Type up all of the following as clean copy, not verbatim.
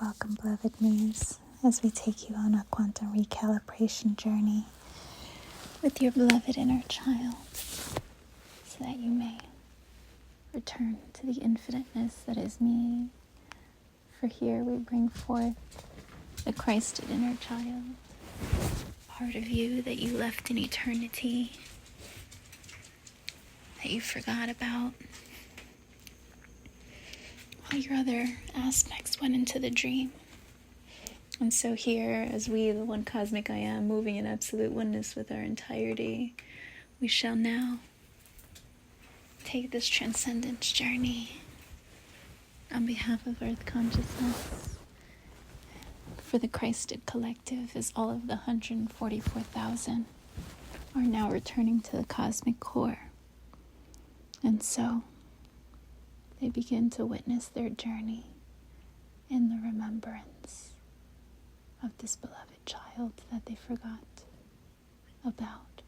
Welcome, beloved muse, as we take you on a quantum recalibration journey with your beloved inner child, so that you may return to the infiniteness that is me. For here we bring forth the Christed inner child, part of you that you left in eternity, that you forgot about, while your other aspects went into the dream. And so here, as we, the one cosmic I am, moving in absolute oneness with our entirety, we shall now take this transcendence journey on behalf of Earth Consciousness. For the Christed Collective, as all of the 144,000 are now returning to the cosmic core. And so they begin to witness their journey in the remembrance of this beloved child that they forgot about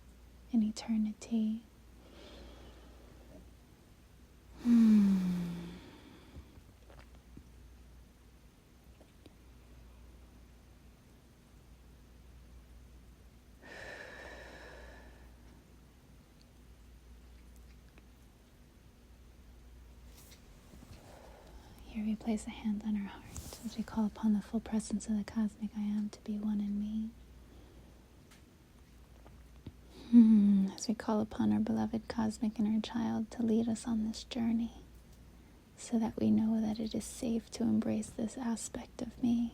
in eternity. Here we place a hand on our heart as we call upon the full presence of the cosmic I am to be one in me. As we call upon our beloved cosmic inner child to lead us on this journey, so that we know that it is safe to embrace this aspect of me.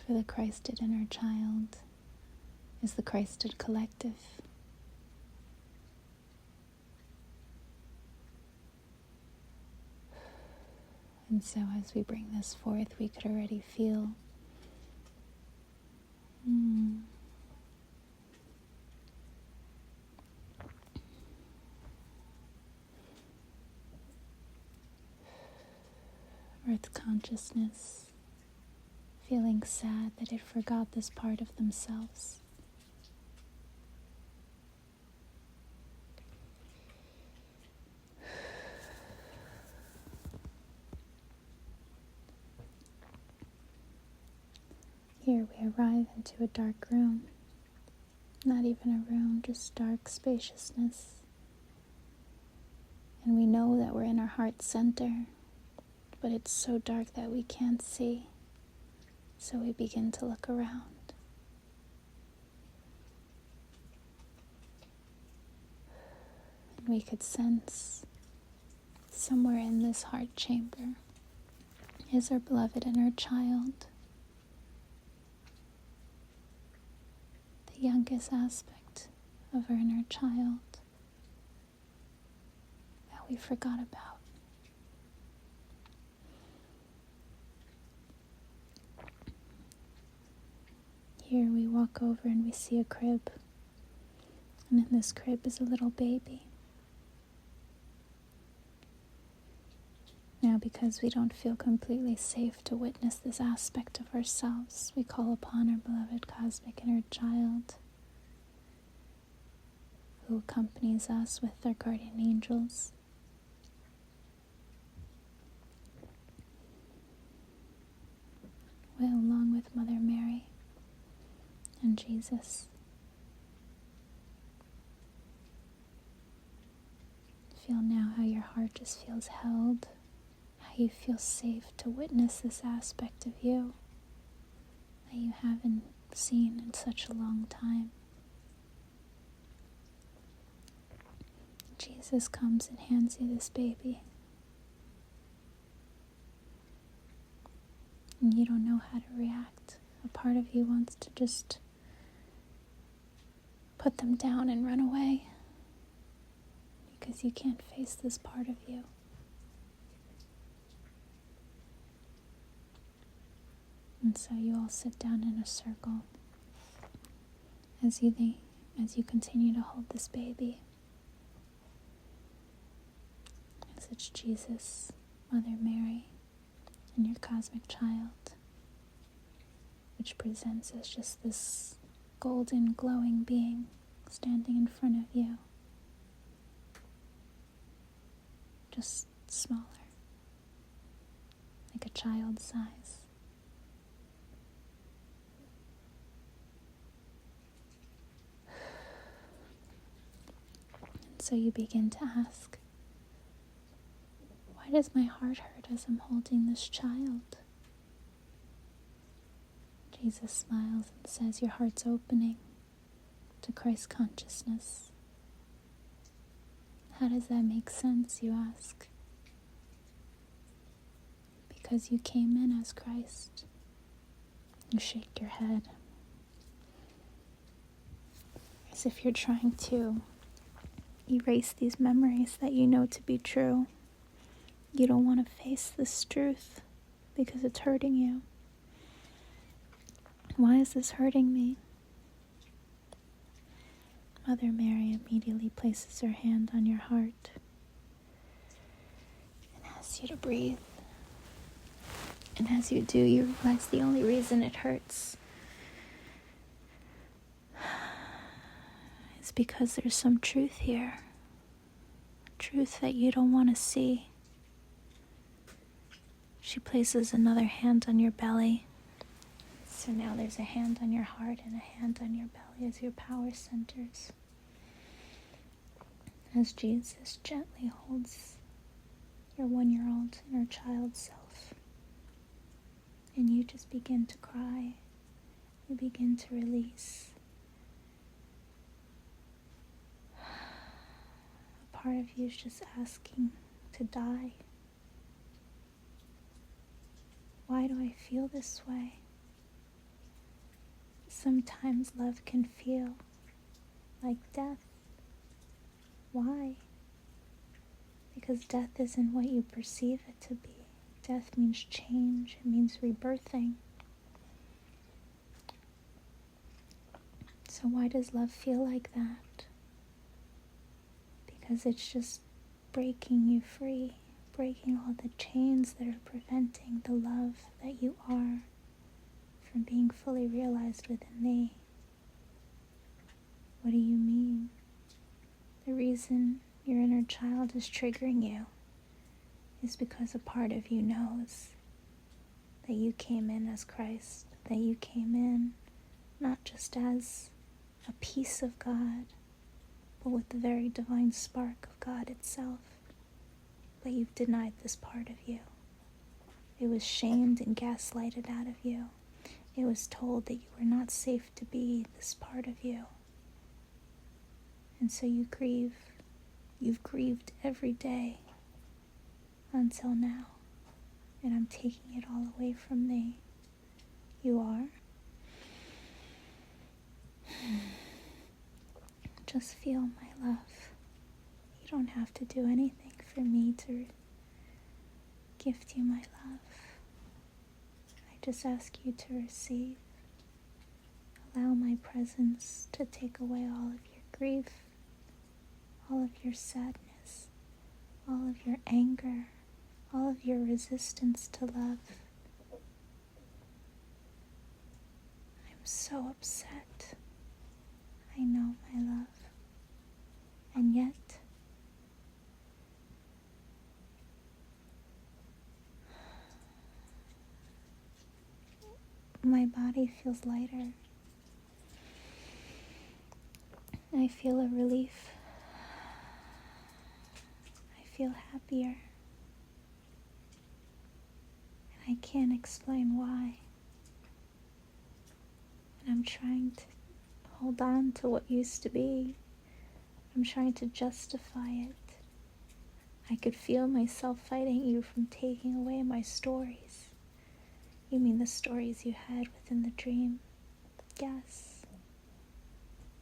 For the Christed inner child is the Christed collective. And so as we bring this forth, we could already feel Earth consciousness feeling sad that it forgot this part of themselves. Here we arrive into a dark room. Not even a room, just dark spaciousness. And we know that we're in our heart center, but it's so dark that we can't see. So we begin to look around. And we could sense somewhere in this heart chamber is our beloved inner child. The youngest aspect of our inner child that we forgot about. Here we walk over and we see a crib, and in this crib is a little baby. Now, because we don't feel completely safe to witness this aspect of ourselves, we call upon our beloved cosmic inner child, who accompanies us with their guardian angels. Well, along with Mother Mary and Jesus. Feel now how your heart just feels held. You feel safe to witness this aspect of you that you haven't seen in such a long time. Jesus comes and hands you this baby. And you don't know how to react. A part of you wants to just put them down and run away, because you can't face this part of you. And so you all sit down in a circle as you continue to hold this baby. As it's Jesus, Mother Mary, and your cosmic child, which presents as just this golden, glowing being standing in front of you. Just smaller like a child's size. And so you begin to ask, why does my heart hurt as I'm holding this child? Jesus smiles and says, your heart's opening to Christ consciousness. How does that make sense, you ask? Because you came in as Christ. You shake your head, as if you're trying to erase these memories that you know to be true. You don't want to face this truth because it's hurting you. Why is this hurting me? Mother Mary immediately places her hand on your heart and asks you to breathe. And as you do, you realize the only reason it hurts is because there's some truth here. Truth that you don't want to see. She places another hand on your belly. So now there's a hand on your heart and a hand on your belly as your power centers. As Jesus gently holds your 1-year-old inner child self. And you just begin to cry. You begin to release. A part of you is just asking to die. Why do I feel this way? Sometimes love can feel like death. Why? Because death isn't what you perceive it to be. Death means change. It means rebirthing. So why does love feel like that? Because it's just breaking you free, breaking all the chains that are preventing the love that you are from being fully realized within thee. What do you mean? The reason your inner child is triggering you is because a part of you knows that you came in as Christ, that you came in not just as a piece of God, but with the very divine spark of God itself. But you've denied this part of you. It was shamed and gaslighted out of you. It was told that you were not safe to be this part of you. And so you grieve. You've grieved every day until now. And I'm taking it all away from thee. You are. Just feel my love. You don't have to do anything for me to gift you my love. I just ask you to receive. Allow my presence to take away all of your grief, all of your sadness, all of your anger, all of your resistance to love. I'm so upset. I know, my love. And yet, my body feels lighter. I feel a relief. I feel happier. And I can't explain why. And I'm trying to hold on to what used to be. I'm trying to justify it. I could feel myself fighting you from taking away my stories. You mean the stories you had within the dream? Yes.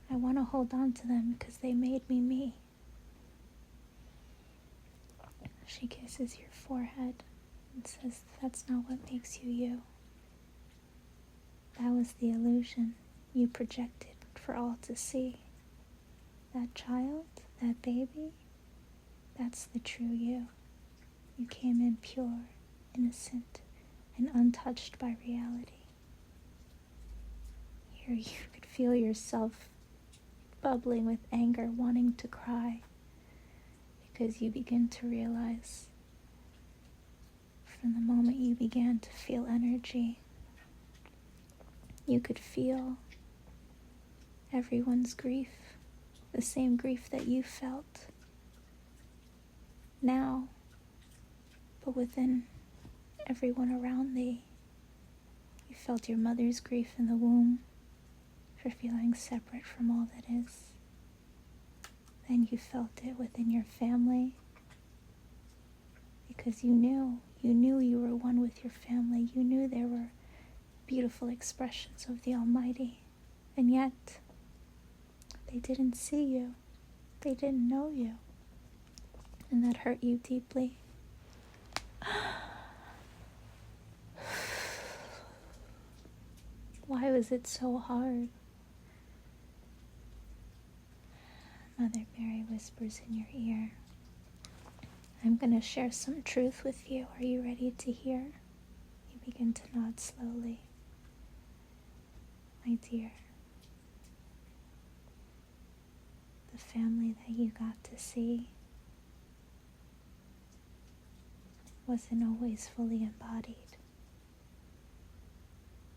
I want to hold on to them because they made me me. She kisses your forehead and says, that's not what makes you you. That was the illusion you projected for all to see. That child, that baby, that's the true you. You came in pure, innocent, and untouched by reality. Here you could feel yourself bubbling with anger, wanting to cry, because you begin to realize from the moment you began to feel energy. You could feel everyone's grief, the same grief that you felt now, but within everyone around thee. You felt your mother's grief in the womb for feeling separate from all that is. Then you felt it within your family because you knew you were one with your family. You knew there were beautiful expressions of the Almighty, and yet they didn't see you. They didn't know you, and that hurt you deeply. Why was it so hard? Mother Mary whispers in your ear, I'm going to share some truth with you. Are you ready to hear? You begin to nod slowly. My dear, the family that you got to see wasn't always fully embodied.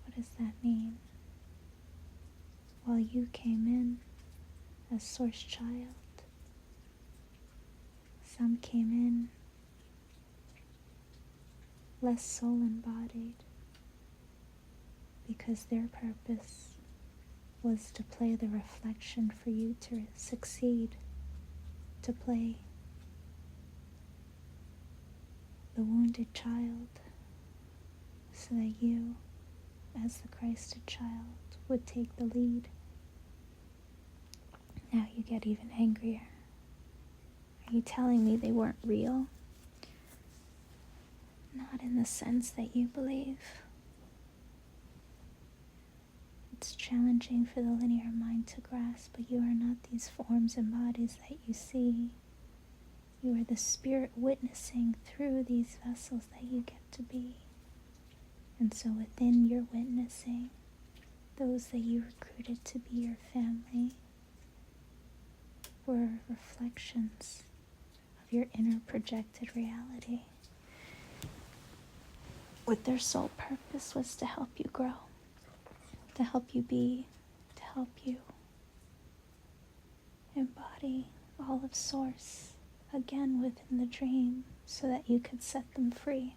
What does that mean? While you came in as Source Child, some came in less soul embodied because their purpose was to play the reflection for you to succeed, to play the wounded child so that you, as the Christed child, would take the lead. Now you get even angrier. Are you telling me they weren't real? Not in the sense that you believe. It's challenging for the linear mind to grasp, but you are not these forms and bodies that you see. You are the spirit witnessing through these vessels that you get to be. And so within your witnessing, those that you recruited to be your family were reflections of your inner projected reality. What their sole purpose was to help you grow, to help you be, to help you embody all of Source again within the dream so that you could set them free.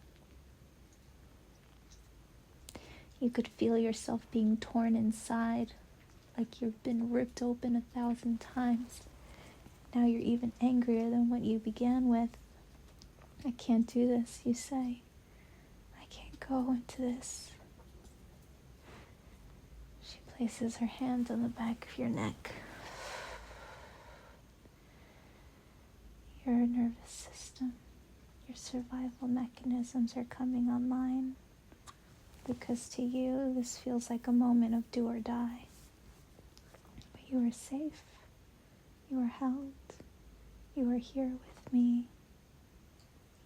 You could feel yourself being torn inside, like you've been ripped open 1,000 times. Now you're even angrier than what you began with. I can't do this, you say. I can't go into this. She places her hand on the back of your neck. Your nervous system, your survival mechanisms are coming online because to you this feels like a moment of do or die. But you are safe. You are held. You are here with me.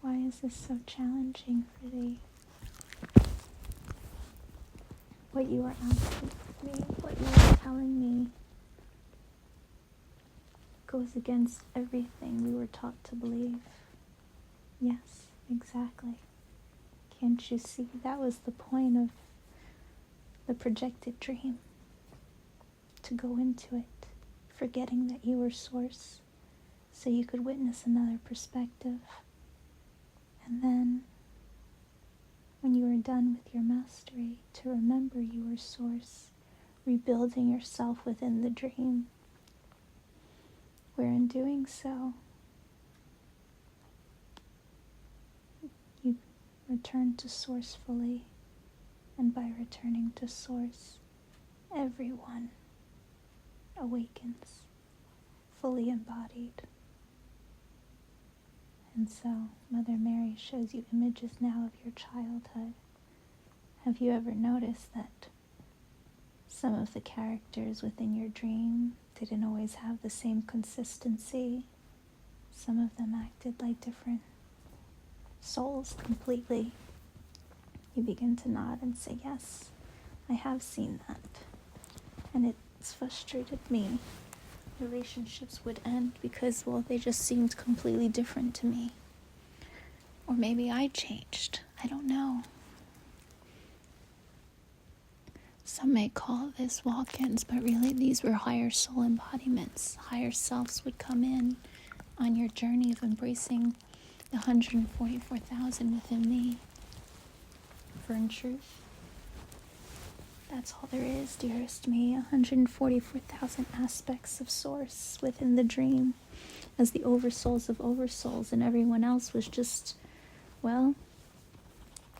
Why is this so challenging for thee? What you are asking of me, what you are telling me, goes against everything we were taught to believe. Yes, exactly. Can't you see? That was the point of the projected dream. To go into it, forgetting that you were Source, so you could witness another perspective. And then, when you were done with your mastery, to remember you were Source, rebuilding yourself within the dream, where in doing so, you return to Source fully, and by returning to Source, everyone awakens, fully embodied. And so, Mother Mary shows you images now of your childhood. Have you ever noticed that some of the characters within your dream didn't always have the same consistency? Some of them acted like different souls completely. You begin to nod and say, yes, I have seen that. And it's frustrated me. Relationships would end because, well, they just seemed completely different to me. Or maybe I changed. I don't know. Some may call this walk-ins, but really these were higher soul embodiments. Higher selves would come in on your journey of embracing the 144,000 within me. For in truth, that's all there is, dearest me. 144,000 aspects of Source within the dream as the oversouls of oversouls, and everyone else was just, well,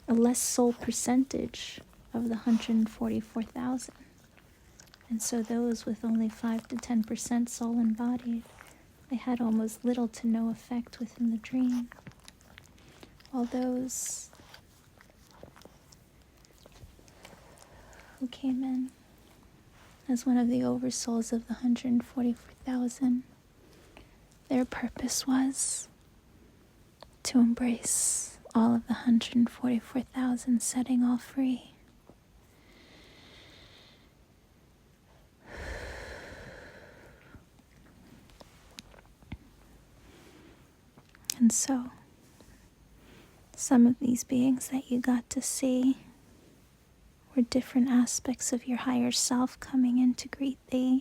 a less soul percentage of the 144,000. And so those with only 5 to 10% soul embodied, they had almost little to no effect within the dream. While those who came in as one of the oversouls of the 144,000, their purpose was to embrace all of the 144,000, setting all free. And so, some of these beings that you got to see were different aspects of your higher self coming in to greet thee.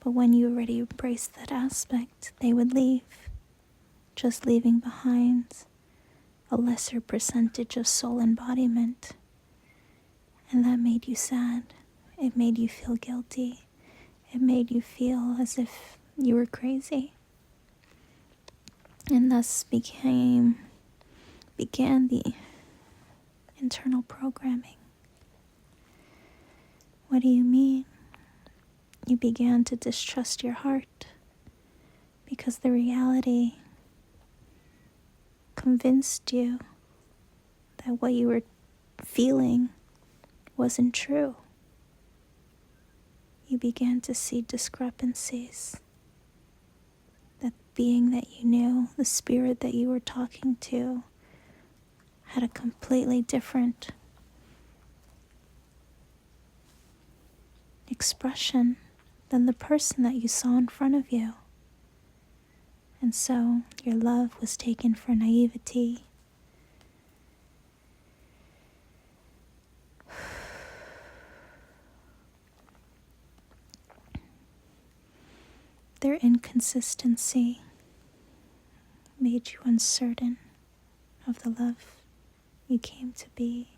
But when you already embraced that aspect, they would leave, just leaving behind a lesser percentage of soul embodiment. And that made you sad. It made you feel guilty. It made you feel as if you were crazy. And thus began the internal programming. What do you mean? You began to distrust your heart because the reality convinced you that what you were feeling wasn't true. You began to see discrepancies. That being that you knew, the spirit that you were talking to, had a completely different expression than the person that you saw in front of you. And so your love was taken for naivety. Their inconsistency made you uncertain of the love you came to be.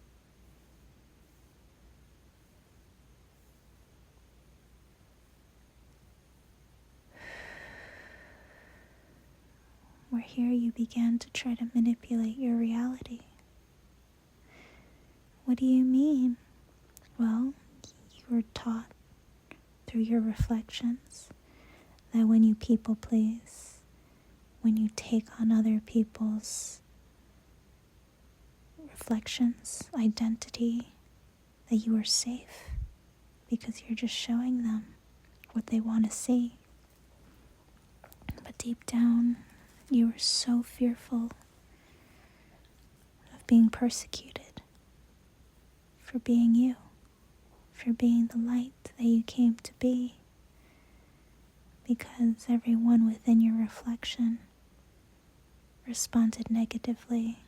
Where here you began to try to manipulate your reality. What do you mean? Well, you were taught through your reflections that when you people please, when you take on other people's reflections, identity, that you are safe because you're just showing them what they want to see. But deep down, you were so fearful of being persecuted for being you, for being the light that you came to be, because everyone within your reflection responded negatively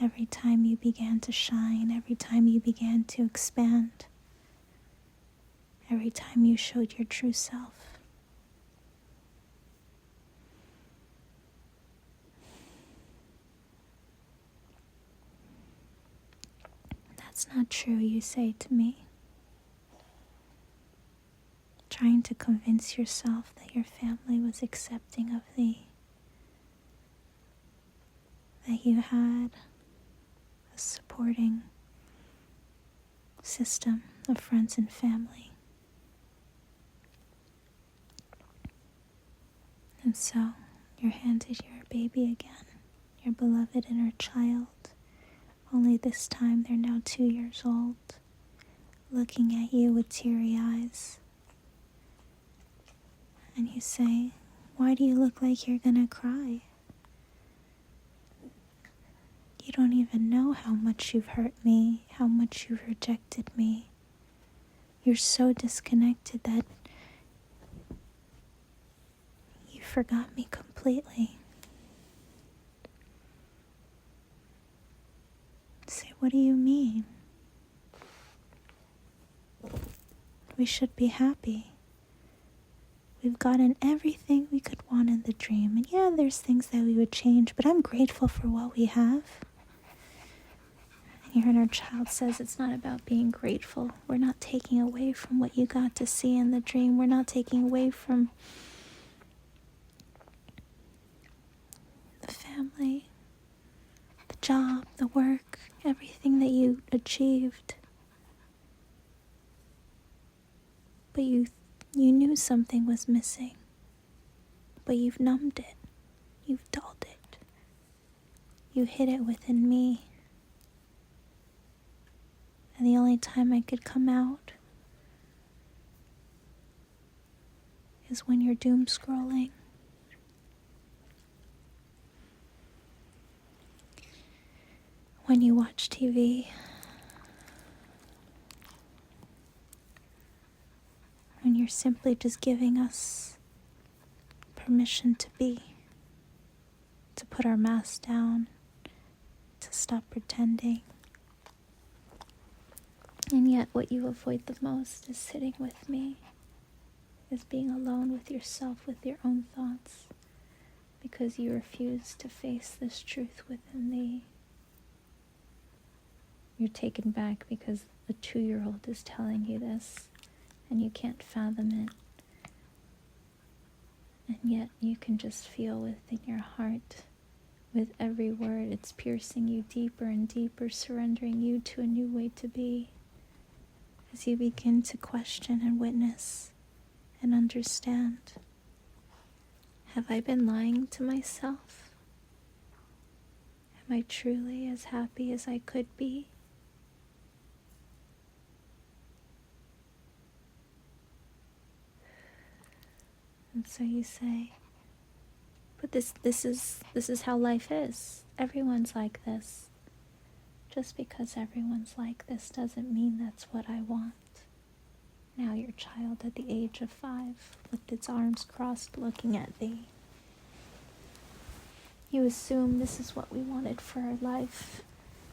every time you began to shine, every time you began to expand, every time you showed your true self. That's not true, you say to me, trying to convince yourself that your family was accepting of thee, that you had a supporting system of friends and family. And so you're handed your baby again, your beloved inner child, only this time they're now 2 years old, looking at you with teary eyes. And you say, why do you look like you're gonna cry? You don't even know how much you've hurt me, how much you've rejected me. You're so disconnected that you forgot me completely. Say, what do you mean? We should be happy. We've gotten everything we could want in the dream. And yeah, there's things that we would change, but I'm grateful for what we have. And your inner child says it's not about being grateful. We're not taking away from what you got to see in the dream. We're not taking away from the family, the job, the work, everything that you achieved. But you knew something was missing. But you've numbed it. You've dulled it. You hid it within me. And the only time I could come out is when you're doom scrolling. When you watch TV. When you're simply just giving us permission to be. To put our masks down. To stop pretending. And yet what you avoid the most is sitting with me, is being alone with yourself, with your own thoughts, because you refuse to face this truth within thee. You're taken back because a 2-year-old is telling you this, and you can't fathom it. And yet you can just feel within your heart, with every word, it's piercing you deeper and deeper, surrendering you to a new way to be. As you begin to question and witness and understand, have I been lying to myself? Am I truly as happy as I could be? And so you say, but this is how life is. Everyone's like this. Just because everyone's like this doesn't mean that's what I want. Now your child at the age of 5, with its arms crossed looking at thee. You assume this is what we wanted for our life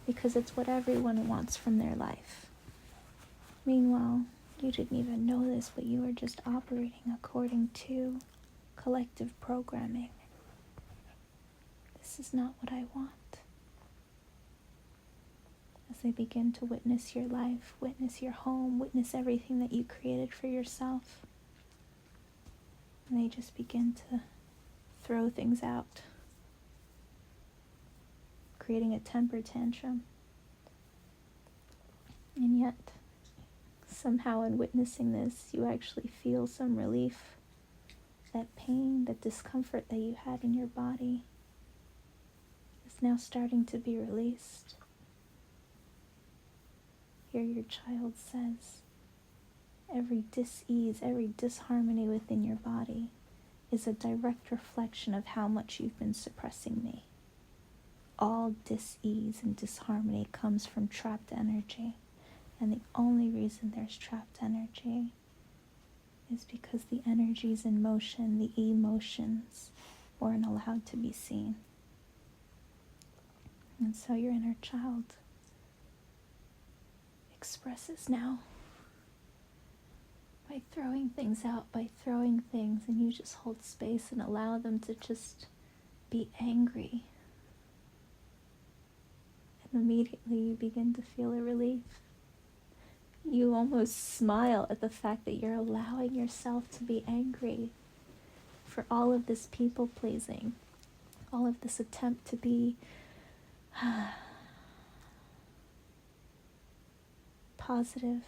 because it's what everyone wants from their life. Meanwhile, you didn't even know this, but you were just operating according to collective programming. This is not what I want. As they begin to witness your life, witness your home, witness everything that you created for yourself, and they just begin to throw things out, creating a temper tantrum. And yet, somehow in witnessing this, you actually feel some relief. That pain, that discomfort that you had in your body is now starting to be released. Here your child says, every dis-ease, every disharmony within your body is a direct reflection of how much you've been suppressing me. All dis-ease and disharmony comes from trapped energy. And the only reason there's trapped energy is because the energies in motion, the emotions, weren't allowed to be seen. And so your inner child expresses now by throwing things out, by throwing things, and you just hold space and allow them to just be angry. And immediately you begin to feel a relief. You almost smile at the fact that you're allowing yourself to be angry for all of this people pleasing, all of this attempt to be positive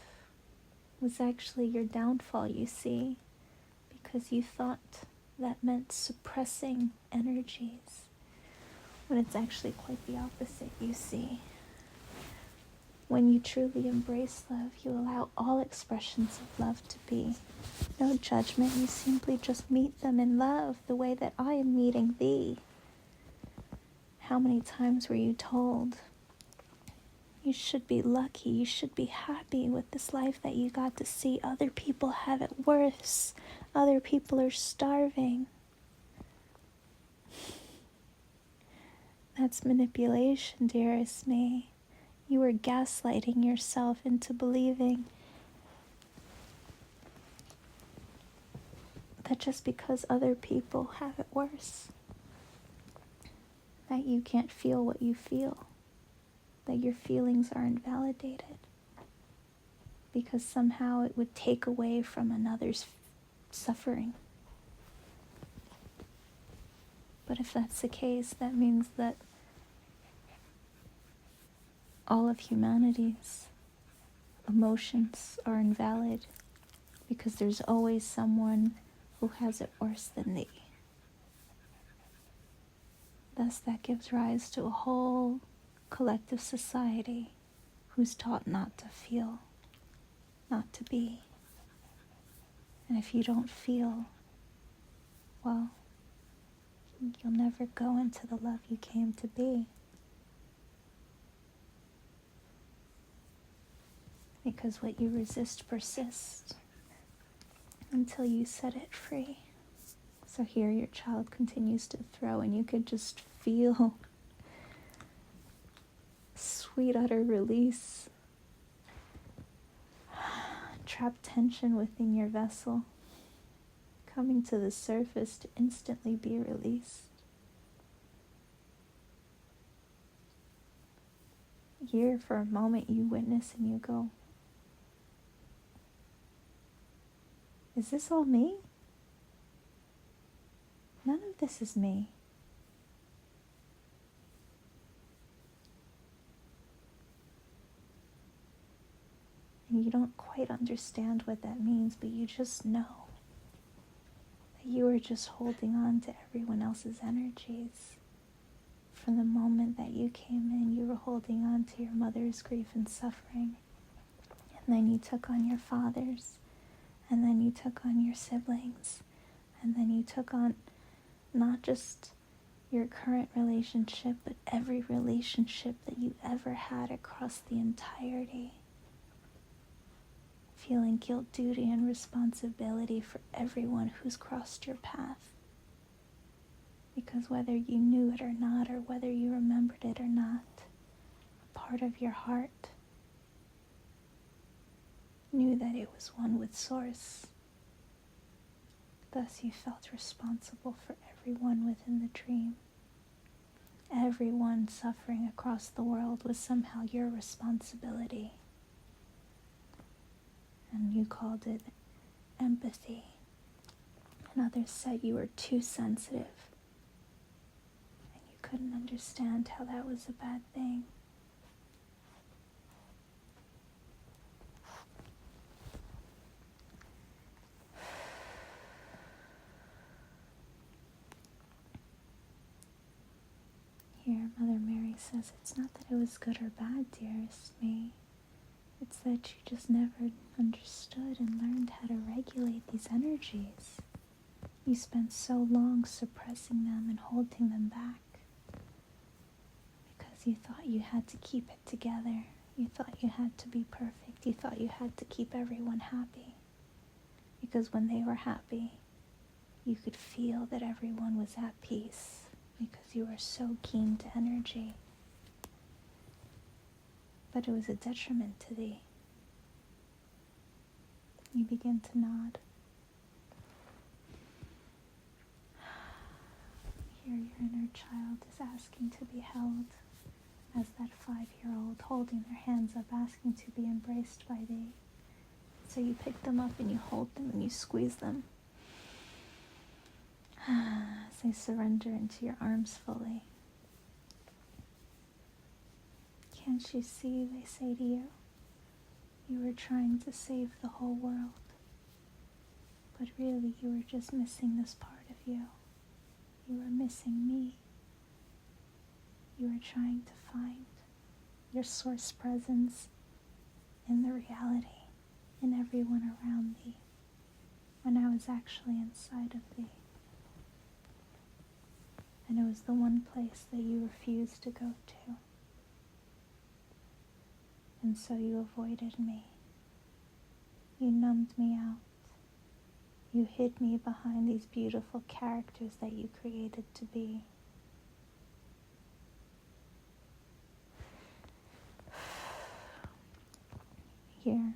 was actually your downfall, you see, because you thought that meant suppressing energies, when it's actually quite the opposite, you see. When you truly embrace love, you allow all expressions of love to be. No judgment, you simply just meet them in love, the way that I am meeting thee. How many times were you told, you should be lucky, you should be happy with this life that you got to see. Other people have it worse. Other people are starving. That's manipulation, dearest me. You were gaslighting yourself into believing that just because other people have it worse, that you can't feel what you feel, that your feelings are invalidated, because somehow it would take away from another's suffering. But if that's the case, that means that all of humanity's emotions are invalid, because there's always someone who has it worse than thee. Thus, that gives rise to a whole collective society who's taught not to feel, not to be. And if you don't feel, well, you'll never go into the love you came to be. Because what you resist persists until you set it free. So here your child continues to throw, and you could just feel sweet utter release. Trapped tension within your vessel coming to the surface to instantly be released. Here for a moment you witness and you go, is this all me? None of this is me. And you don't quite understand what that means, but you just know that you are just holding on to everyone else's energies. From the moment that you came in, you were holding on to your mother's grief and suffering. And then you took on your father's. And then you took on your siblings. And then you took on not just your current relationship, but every relationship that you ever had across the entirety. Feeling guilt, duty, and responsibility for everyone who's crossed your path. Because whether you knew it or not, or whether you remembered it or not, a part of your heart knew that it was one with Source. Thus you felt responsible for everyone within the dream. Everyone suffering across the world was somehow your responsibility. And you called it empathy. And others said you were too sensitive. And you couldn't understand how that was a bad thing. Here, Mother Mary says, it's not that it was good or bad, dearest me. It's that you just never understood and learned how to regulate these energies. You spent so long suppressing them and holding them back because you thought you had to keep it together. You thought you had to be perfect. You thought you had to keep everyone happy. Because when they were happy, you could feel that everyone was at peace because you were so keen to energy. But it was a detriment to thee. You begin to nod. Here your inner child is asking to be held as that 5-year-old holding their hands up, asking to be embraced by thee. So you pick them up and you hold them and you squeeze them as they surrender into your arms fully. Can't you see, they say to you, you were trying to save the whole world, but really you were just missing this part of you. You were missing me. You were trying to find your Source presence in the reality, in everyone around thee, when I was actually inside of thee. And it was the one place that you refused to go to. And so you avoided me. You numbed me out. You hid me behind these beautiful characters that you created to be. Here,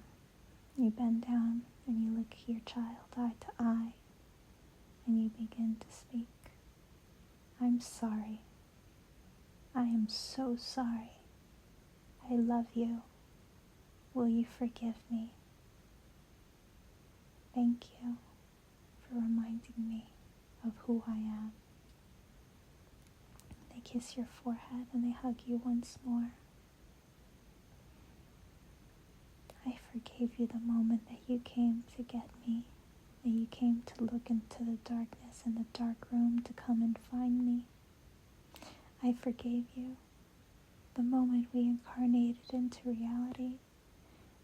you bend down and you look your child eye to eye. and you begin to speak. I'm sorry. I am so sorry. I love you. Will you forgive me? Thank you for reminding me of who I am. They kiss your forehead and they hug you once more. I forgave you the moment that you came to get me, that you came to look into the darkness in the dark room to come and find me. I forgave you the moment we incarnated into reality,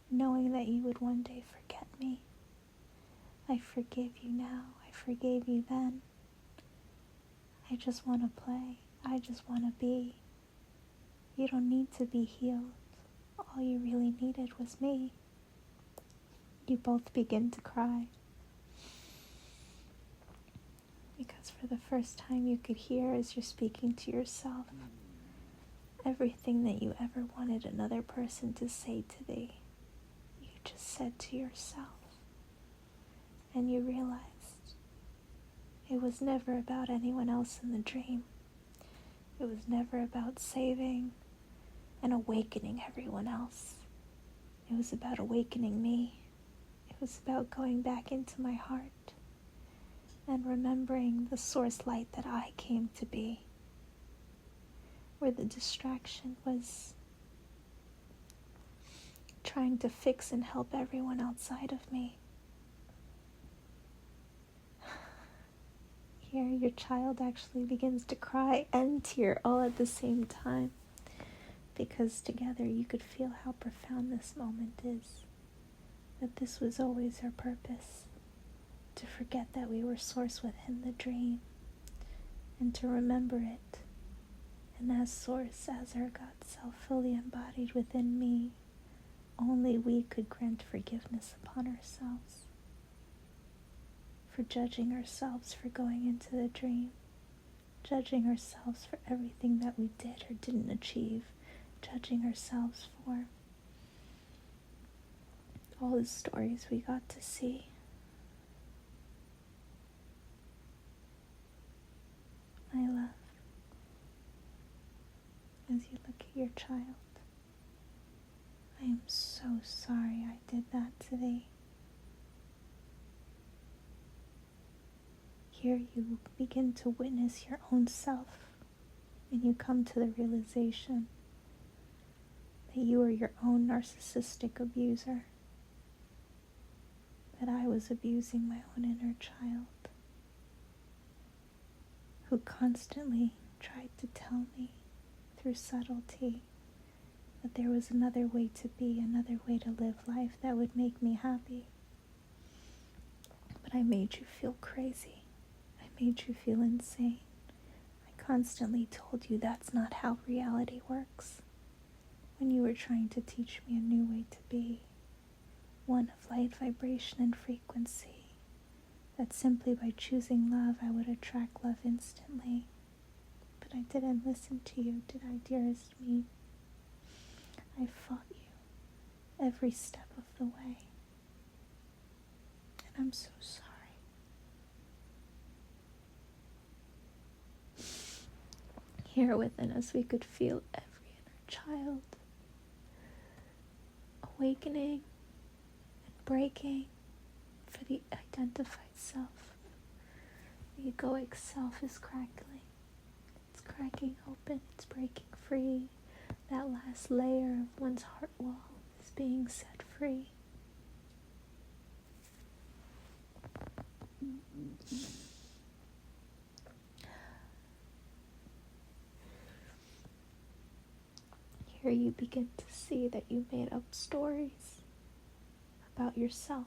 knowing that you would one day forget me. I forgive you now. I forgave you then. I just want to play. I just want to be. You don't need to be healed. All you really needed was me. You both begin to cry. Because for the first time you could hear as you're speaking to yourself everything that you ever wanted another person to say to thee, you just said to yourself. And you realized it was never about anyone else in the dream. It was never about saving and awakening everyone else. It was about awakening me. It was about going back into my heart and remembering the source light that I came to be, where the distraction was trying to fix and help everyone outside of me. Here, your child actually begins to cry and tear all at the same time, because together you could feel how profound this moment is, that this was always our purpose, to forget that we were source within the dream, and to remember it, and as source, as our God self fully embodied within me, only we could grant forgiveness upon ourselves, for judging ourselves for going into the dream, judging ourselves for everything that we did or didn't achieve, judging ourselves for all the stories we got to see. My love, as you look at your child, I am so sorry I did that to thee. Here you begin to witness your own self, and you come to the realization that you are your own narcissistic abuser, that I was abusing my own inner child, who constantly tried to tell me through subtlety that there was another way to be, another way to live life that would make me happy. But I made you feel crazy. I made you feel insane. I constantly told you that's not how reality works, when you were trying to teach me a new way to be, one of light, vibration, and frequency, that simply by choosing love I would attract love instantly. But I didn't listen to you, did I, dearest me? I fought you every step of the way, and I'm so sorry. Here within us we could feel every inner child awakening and breaking for the identified self. The egoic self is crackling. It's cracking open. It's breaking free. That last layer of one's heart wall is being set free. Here you begin to see that you made up stories about yourself.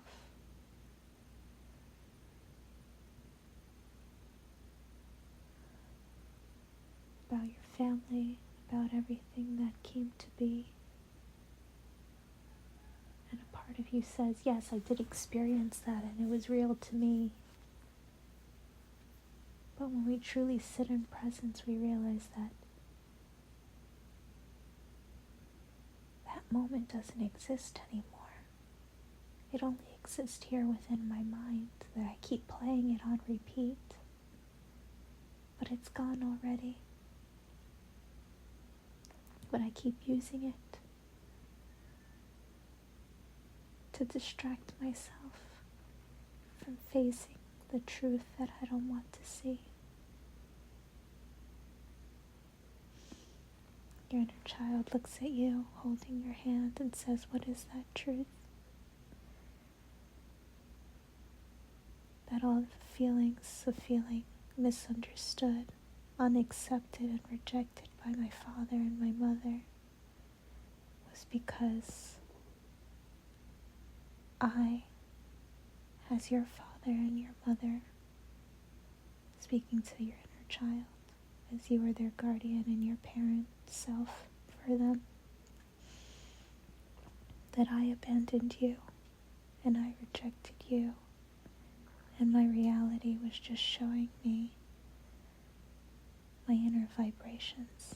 About your family, about everything that came to be. And a part of you says, yes, I did experience that and it was real to me. But when we truly sit in presence, we realize that that moment doesn't exist anymore. It only exists here within my mind, that I keep playing it on repeat. But it's gone already. But I keep using it to distract myself from facing the truth that I don't want to see. Your inner child looks at you, holding your hand, and says, "What is that truth?" That all the feelings of feeling misunderstood, unaccepted, and rejected by my father and my mother was because I, as your father and your mother, speaking to your inner child, as you are their guardian and your parent self for them, that I abandoned you and I rejected you, and my reality was just showing me my inner vibrations,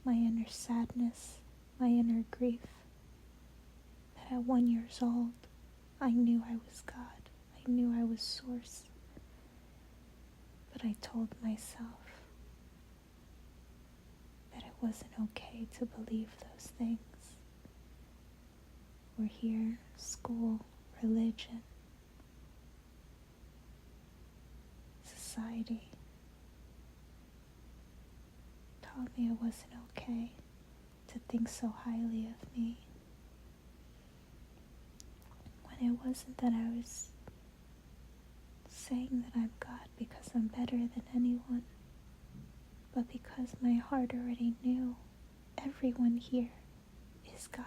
my inner sadness, my inner grief. That at 1 year old, I knew I was God. I knew I was Source. But I told myself that it wasn't okay to believe those things. We're here, school, religion, society taught me it wasn't okay to think so highly of me. When it wasn't that I was saying that I'm God because I'm better than anyone, but because my heart already knew everyone here is God.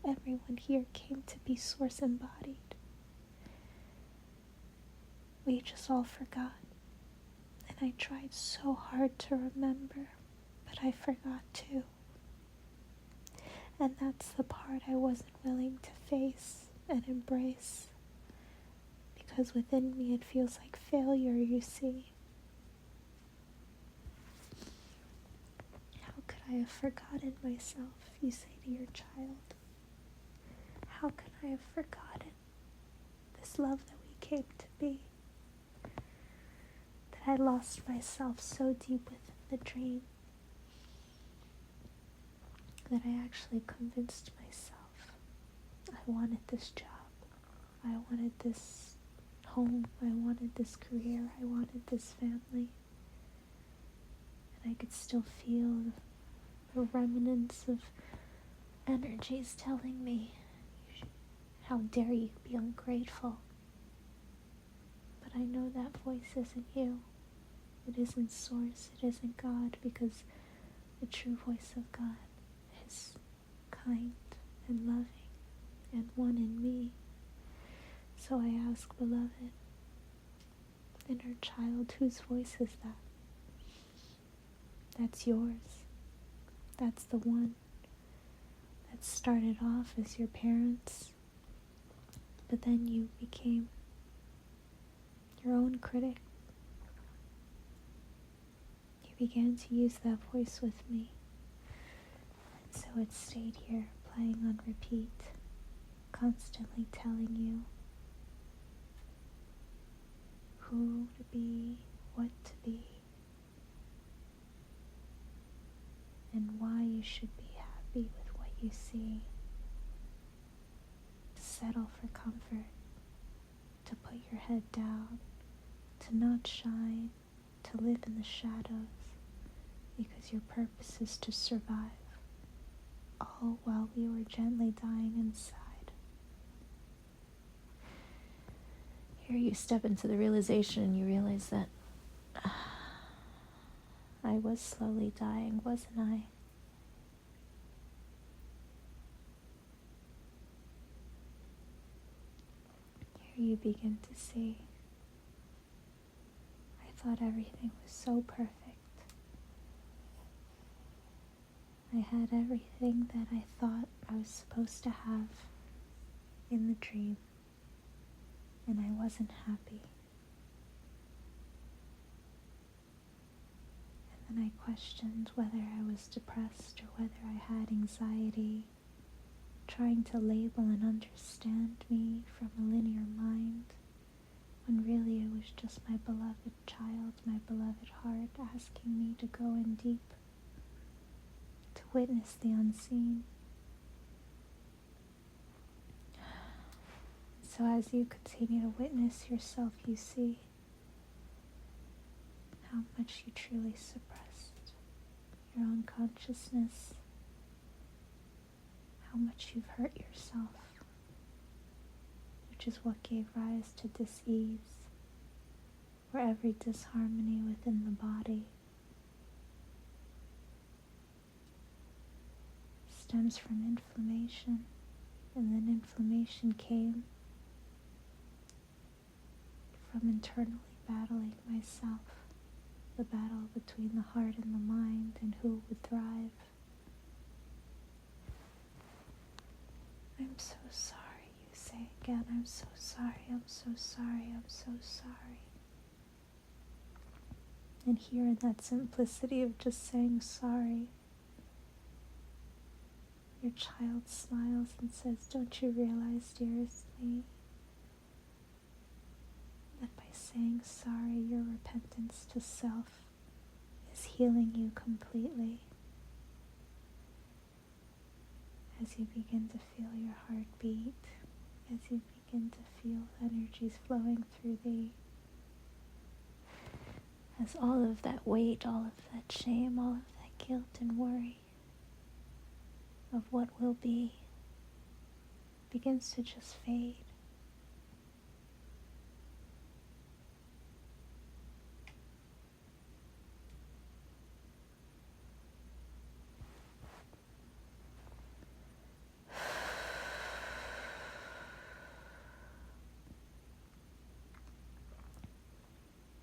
Everyone here came to be Source embodied. We just all forgot. And I tried so hard to remember, but I forgot too. And that's the part I wasn't willing to face and embrace. Because within me it feels like failure, you see. How could I have forgotten myself, you say to your child? How could I have forgotten this love that we came to be? That I lost myself so deep within the dream that I actually convinced myself I wanted this job, I wanted this home, I wanted this career, I wanted this family. And I could still feel the remnants of energies telling me, how dare you be ungrateful? But I know that voice isn't you. It isn't Source, it isn't God, because the true voice of God is kind and loving and one in me. So I ask, beloved, inner child, whose voice is that? That's yours. That's the one that started off as your parents, but then you became your own critic. You began to use that voice with me, and so it stayed here, playing on repeat, constantly telling you who to be, what to be, and why you should be happy with what you see, to settle for comfort, to put your head down, to not shine, to live in the shadows, because your purpose is to survive, all while we were gently dying inside. Here you step into the realization and you realize that I was slowly dying, wasn't I? Here you begin to see, I thought everything was so perfect. I had everything that I thought I was supposed to have in the dream, and I wasn't happy. And then I questioned whether I was depressed or whether I had anxiety, trying to label and understand me from a linear mind, when really it was just my beloved child, my beloved heart asking me to go in deep, to witness the unseen. So as you continue to witness yourself, you see how much you truly suppressed your own consciousness, how much you've hurt yourself, which is what gave rise to dis-ease, or every disharmony within the body stems from inflammation, and then inflammation came from internally battling myself, the battle between the heart and the mind, and who would thrive. I'm so sorry, you say again. I'm so sorry, I'm so sorry, I'm so sorry. And here in that simplicity of just saying sorry, your child smiles and says, don't you realize, dearest me, that by saying sorry, your repentance to self is healing you completely? As you begin to feel your heart beat, as you begin to feel energies flowing through thee, as all of that weight, all of that shame, all of that guilt and worry of what will be begins to just fade.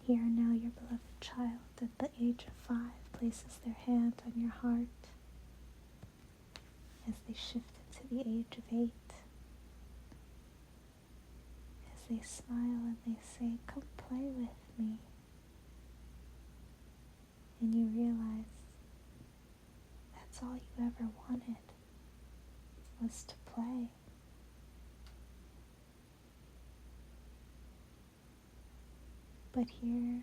Here now your beloved child at the age of 5 places their hand on your heart as they shift into the age of 8. As they smile and they say, come play with me. And you realize that's all you ever wanted, was to play. But here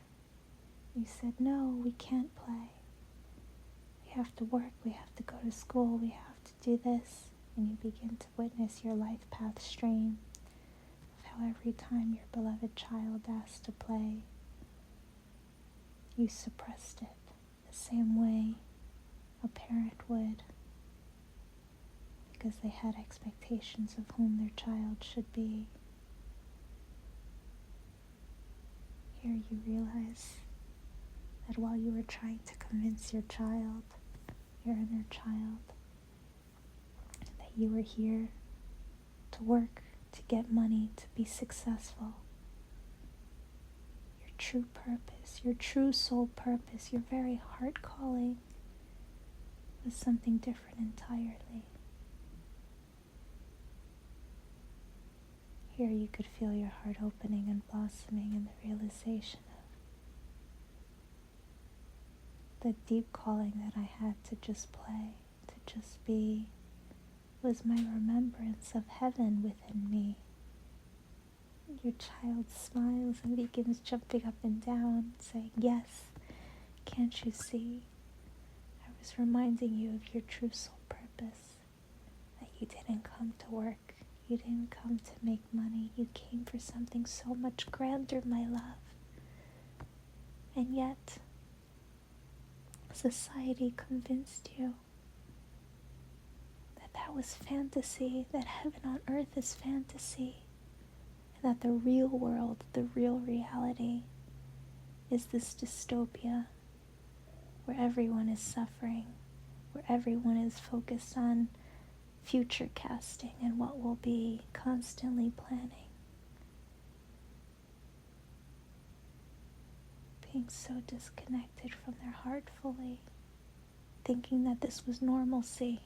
you said, no, we can't play. We have to work, we have to go to school, we have to do this. And you begin to witness your life path stream of how every time your beloved child asked to play, you suppressed it the same way a parent would, because they had expectations of whom their child should be. Here you realize that while you were trying to convince your child, your inner child, that you were here to work, to get money, to be successful, your true purpose, your true soul purpose, your very heart calling was something different entirely. Here you could feel your heart opening and blossoming in the realization of the deep calling that I had to just play, to just be, was my remembrance of heaven within me. Your child smiles and begins jumping up and down, saying, yes, can't you see? I was reminding you of your true soul purpose, that you didn't come to work. You didn't come to make money. You came for something so much grander, my love. And yet, society convinced you that that was fantasy, that heaven on earth is fantasy, and that the real world, the real reality, is this dystopia where everyone is suffering, where everyone is focused on future casting and what will be, constantly planning. Being so disconnected from their heart fully, thinking that this was normalcy.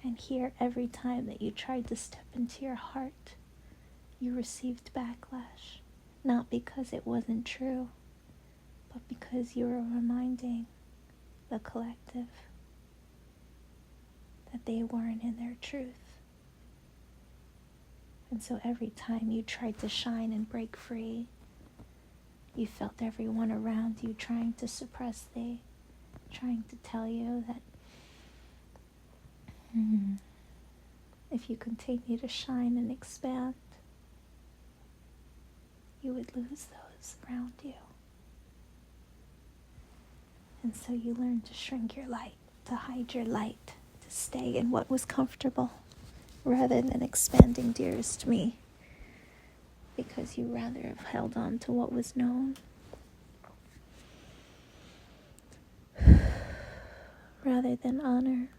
And here, every time that you tried to step into your heart, you received backlash, not because it wasn't true, but because you were reminding the collective that they weren't in their truth. And so every time you tried to shine and break free, you felt everyone around you trying to suppress thee, trying to tell you that if you continue to shine and expand, you would lose those around you. And so you learned to shrink your light, to hide your light, to stay in what was comfortable, rather than expanding, dearest me, because you rather have held on to what was known, rather than honor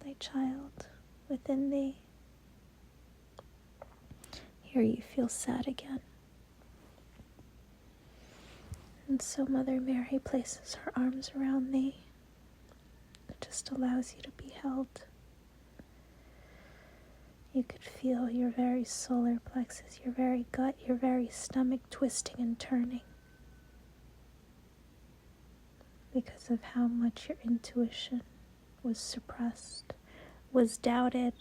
thy child within thee. Here you feel sad again. And so Mother Mary places her arms around thee. It just allows you to be held. You could feel your very solar plexus, your very gut, your very stomach twisting and turning because of how much your intuition was suppressed, was doubted,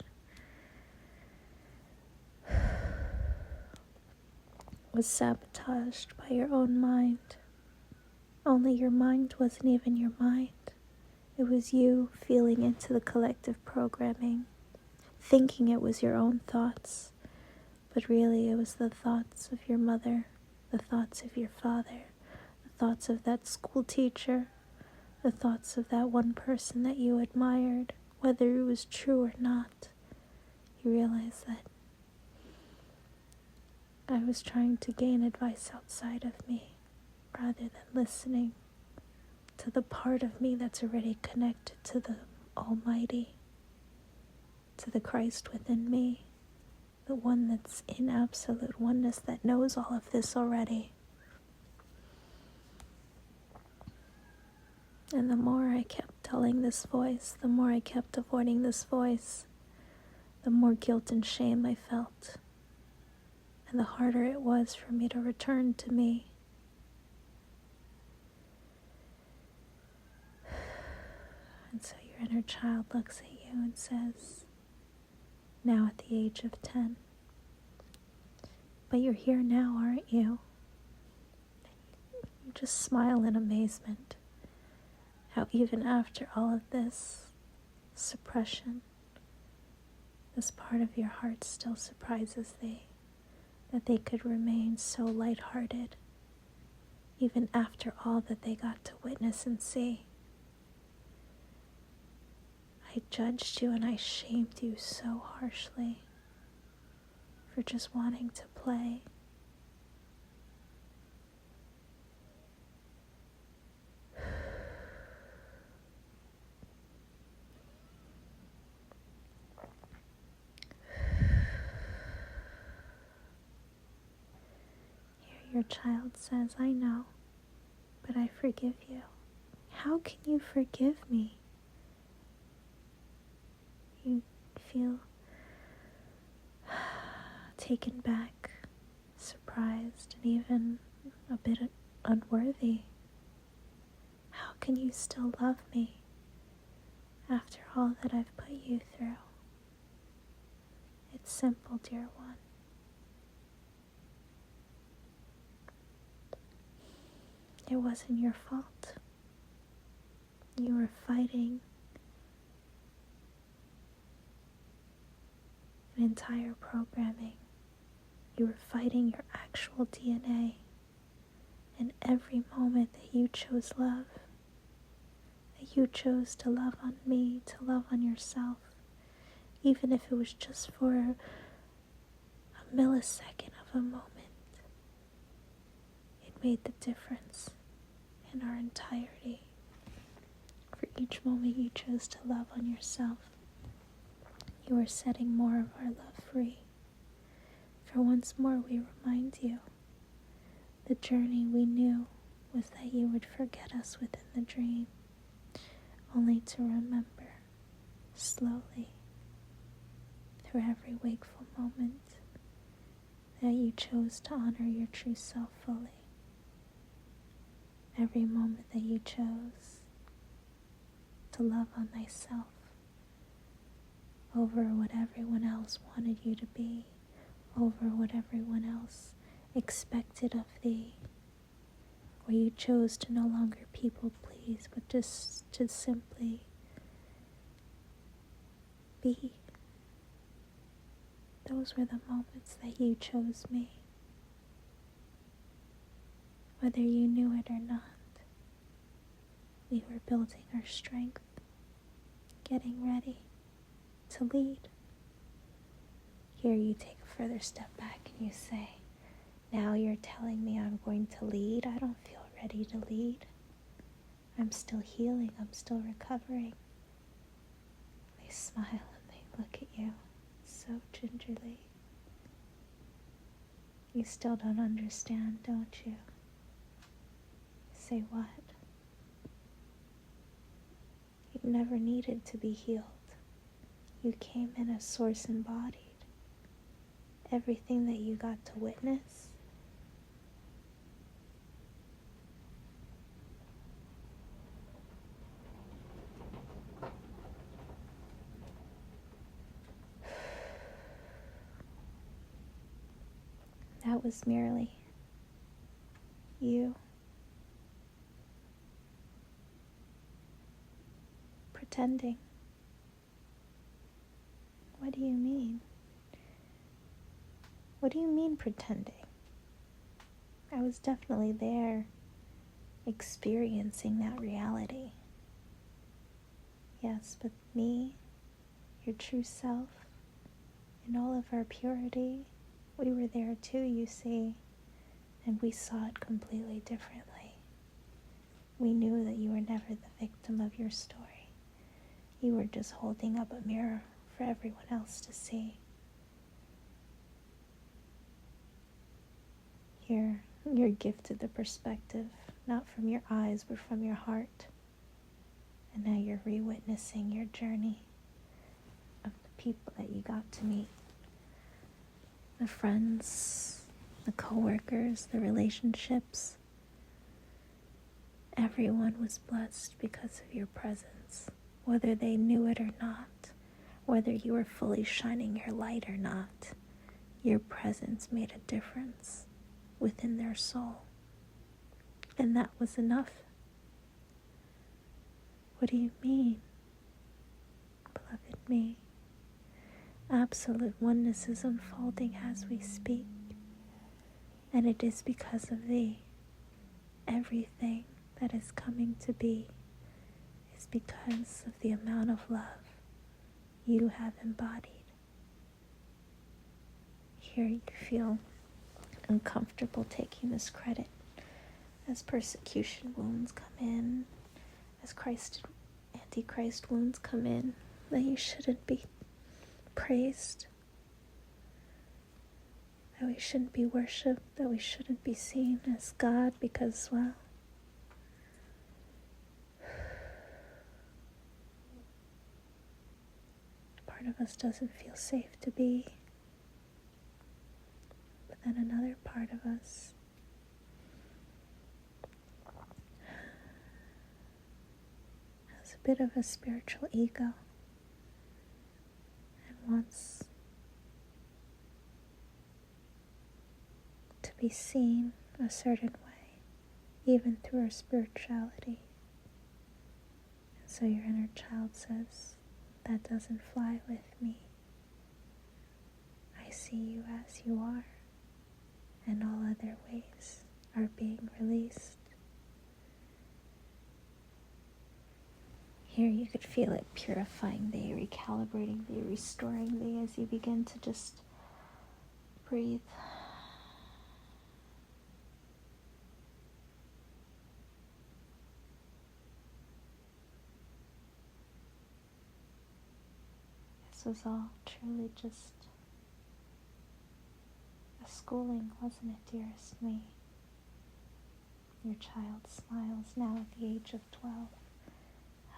was sabotaged by your own mind. Only your mind wasn't even your mind. It was you feeling into the collective programming, thinking it was your own thoughts, but really it was the thoughts of your mother, the thoughts of your father, the thoughts of that school teacher, the thoughts of that one person that you admired, whether it was true or not. You realize that I was trying to gain advice outside of me, rather than listening to the part of me that's already connected to the Almighty, to the Christ within me, the one that's in absolute oneness that knows all of this already. And the more I kept telling this voice, the more I kept avoiding this voice, the more guilt and shame I felt, and the harder it was for me to return to me. And so your inner child looks at you and says, now at the age of 10, but you're here now, aren't you? You just smile in amazement. How even after all of this suppression, this part of your heart still surprises thee, that they could remain so lighthearted, even after all that they got to witness and see. I judged you and I shamed you so harshly for just wanting to play. Here your child says, I know, but I forgive you. How can you forgive me? You feel taken back, surprised, and even a bit unworthy. How can you still love me after all that I've put you through? It's simple, dear one. It wasn't your fault. You were fighting an entire programming. You were fighting your actual DNA. And every moment that you chose love, that you chose to love on me, to love on yourself, even if it was just for a millisecond of a moment, it made the difference in our entirety. For each moment you chose to love on yourself, you are setting more of our love free. For once more we remind you, the journey we knew was that you would forget us within the dream, only to remember slowly through every wakeful moment that you chose to honor your true self fully. Every moment that you chose to love on thyself over what everyone else wanted you to be, over what everyone else expected of thee, where you chose to no longer people please, but just to simply be. Those were the moments that you chose me. Whether you knew it or not, we were building our strength, getting ready to lead. Here you take a further step back and you say, now you're telling me I'm going to lead. I don't feel ready to lead. I'm still healing. I'm still recovering. They smile and they look at you so gingerly. You still don't understand, don't you? Say what? You never needed to be healed. You came in as source embodied. Everything that you got to witness, that was merely you pretending. What do you mean? What do you mean pretending? I was definitely there, experiencing that reality. Yes, but me, your true self, in all of our purity, we were there too, you see, and we saw it completely differently. We knew that you were never the victim of your story. You were just holding up a mirror for everyone else to see. Here, you're gifted the perspective, not from your eyes, but from your heart. And now you're re-witnessing your journey of the people that you got to meet. The friends, the co-workers, the relationships. Everyone was blessed because of your presence, whether they knew it or not, whether you were fully shining your light or not. Your presence made a difference within their soul. And that was enough. What do you mean, beloved me? Absolute oneness is unfolding as we speak. And it is because of thee. Everything that is coming to be is because of the amount of love you have embodied. Here you feel uncomfortable taking this credit as persecution wounds come in, as Antichrist wounds come in, that you shouldn't be praised, that we shouldn't be worshipped, that we shouldn't be seen as God because, well, part of us doesn't feel safe to be. But then another part of us has a bit of a spiritual ego and wants to be seen a certain way, even through our spirituality. And so your inner child says, that doesn't fly with me. I see you as you are, and all other ways are being released. Here you could feel it purifying thee, recalibrating thee, restoring thee as you begin to just breathe. This was all truly just a schooling, wasn't it, dearest me? Your child smiles now at the age of 12,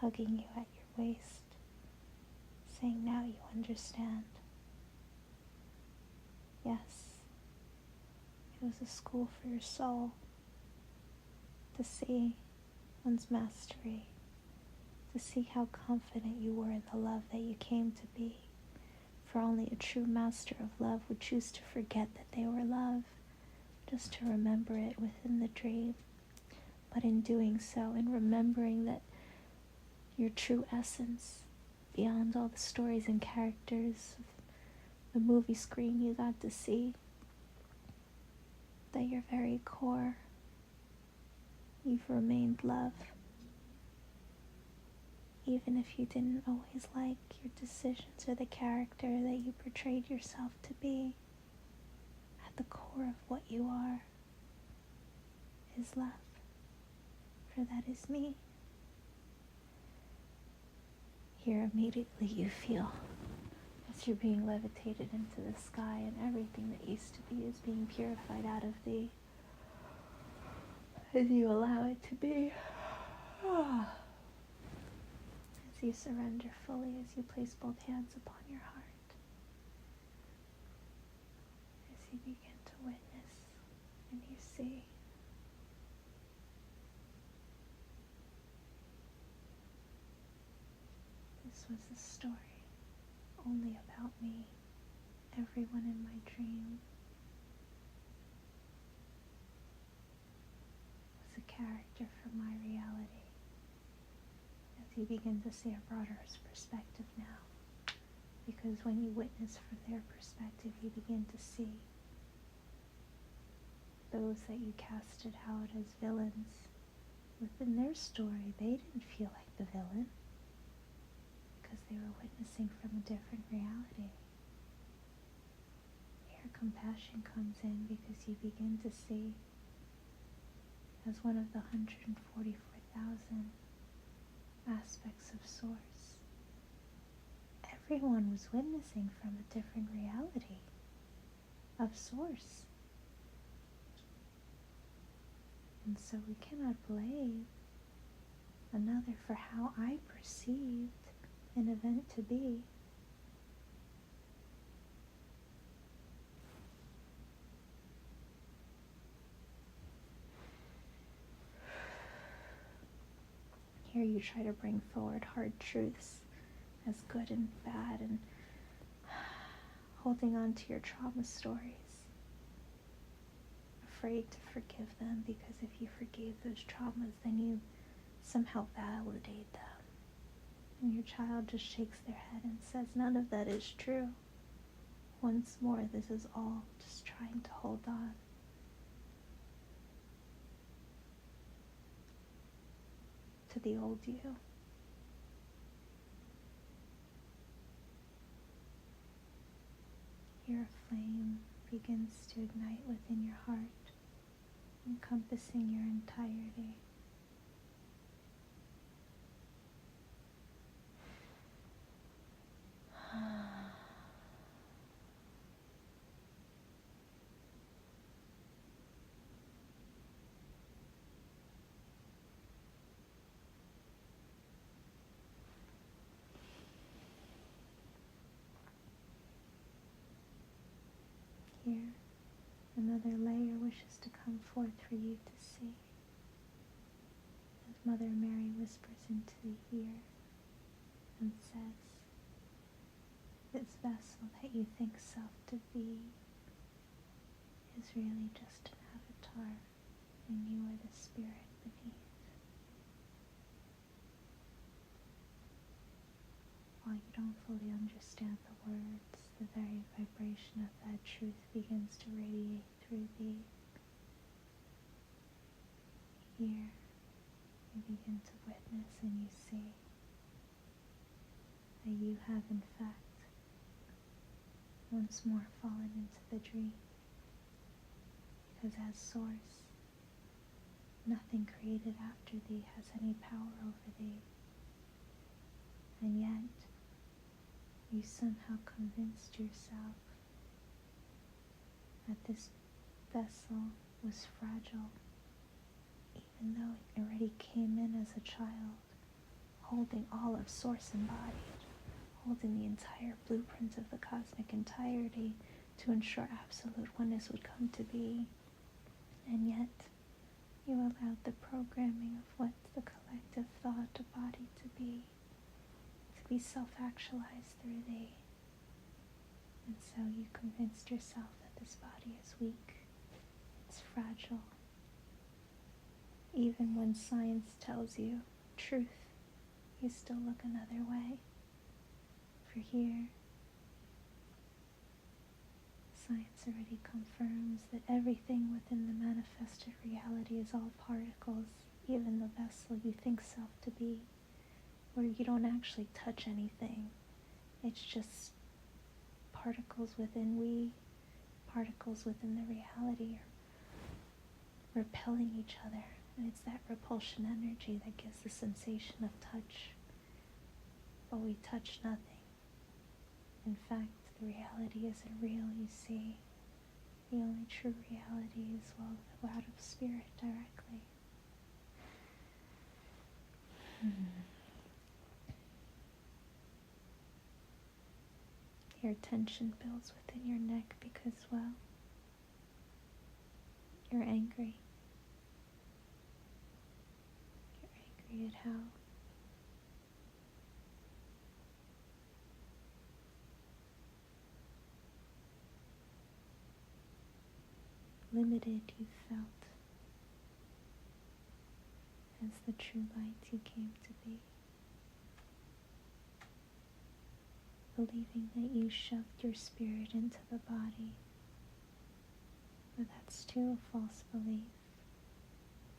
hugging you at your waist, saying, now you understand. Yes, it was a school for your soul, to see one's mastery, to see how confident you were in the love that you came to be, For only a true master of love would choose to forget that they were love, just to remember it within the dream. But in doing so, in remembering that your true essence, beyond all the stories and characters of the movie screen you got to see, that your very core, you've remained love. Even if you didn't always like your decisions or the character that you portrayed yourself to be, at the core of what you are is love. For that is me. Here immediately you feel as you're being levitated into the sky, and everything that used to be is being purified out of thee as you allow it to be. As you surrender fully, as you place both hands upon your heart, as you begin to witness and you see. This was a story only about me. Everyone in my dream was a character from my reality. As you begin to see a broader perspective now, because when you witness from their perspective, you begin to see those that you casted out as villains. Within their story, they didn't feel like the villain, because they were witnessing from a different reality. Here compassion comes in, because you begin to see, as one of the 144,000 aspects of Source, everyone was witnessing from a different reality of Source. And so we cannot blame another for how I perceived an event to be. Here you try to bring forward hard truths as good and bad, and holding on to your trauma stories, afraid to forgive them, because if you forgave those traumas, then you somehow validate them. And your child just shakes their head and says, none of that is true. Once more, this is all just trying to hold on. To the old you. Here a flame begins to ignite within your heart, encompassing your entirety. Here, another layer wishes to come forth for you to see, as Mother Mary whispers into the ear and says, this vessel that you think self to be is really just an avatar, and you are the spirit beneath. While you don't fully understand the words, the very vibration of that truth begins to radiate through thee. Here, you begin to witness and you see that you have in fact once more fallen into the dream. Because as Source, nothing created after thee has any power over thee. And yet, you somehow convinced yourself that this vessel was fragile, even though it already came in as a child, holding all of Source embodied, holding the entire blueprint of the cosmic entirety to ensure absolute oneness would come to be. And yet, you allowed the programming of what the collective thought embodied to be self-actualized through thee. And so you convinced yourself that this body is weak, it's fragile. Even when science tells you truth, you still look another way. For here, science already confirms that everything within the manifested reality is all particles, even the vessel you think self to be, where you don't actually touch anything. It's just particles within we, particles within the reality are repelling each other. And it's that repulsion energy that gives the sensation of touch. But we touch nothing. In fact, the reality isn't real, you see. The only true reality is, well, the out of spirit directly. Your tension builds within your neck because, well, you're angry. You're angry at how limited you felt as the true light you came to be. Believing that you shoved your spirit into the body. But that's too a false belief,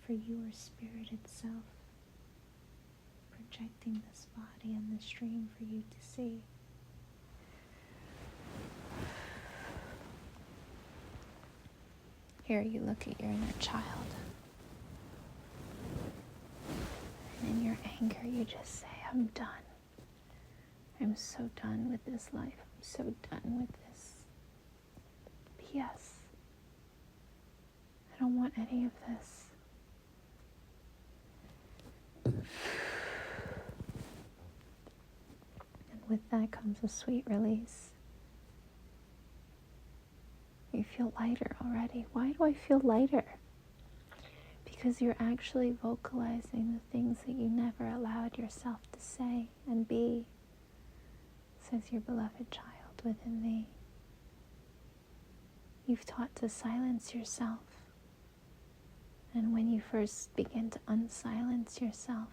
for you are spirit itself, projecting this body and this dream for you to see. Here you look at your inner child, and in your anger you just say, I'm done. I'm so done with this life. I'm so done with this BS. I don't want any of this. And with that comes a sweet release. You feel lighter already. Why do I feel lighter? Because you're actually vocalizing the things that you never allowed yourself to say and be, says your beloved child within thee. You've taught to silence yourself. And when you first begin to unsilence yourself,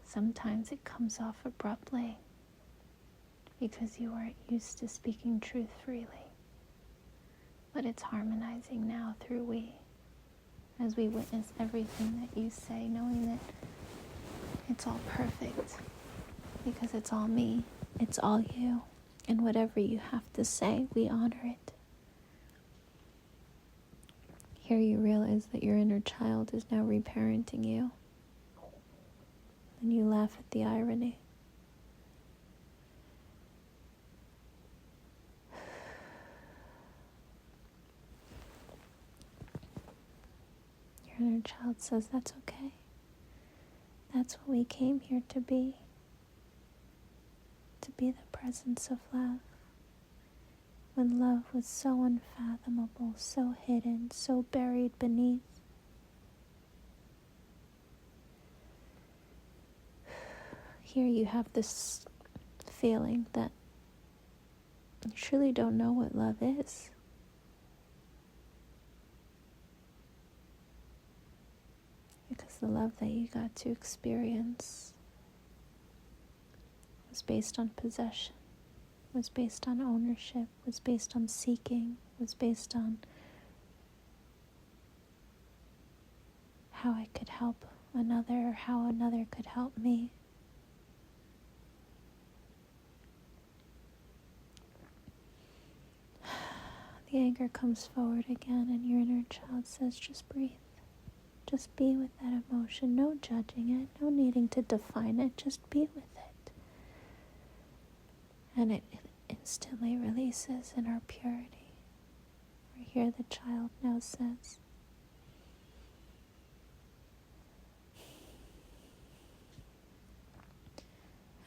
sometimes it comes off abruptly because you weren't used to speaking truth freely. But it's harmonizing now through we, as we witness everything that you say, knowing that it's all perfect, because it's all me, it's all you, and whatever you have to say, we honor it. Here you realize that your inner child is now reparenting you, and you laugh at the irony. Your inner child says, that's okay. That's what we came here to be the presence of love. When love was so unfathomable, so hidden, so buried beneath. Here you have this feeling that you truly don't know what love is. Because the love that you got to experience was based on possession, was based on ownership, was based on seeking, was based on how I could help another or how another could help me. The anger comes forward again, and your inner child says, just breathe. Just be with that emotion, no judging it, no needing to define it, just be with it. And it instantly releases in our purity. Or here the child now says,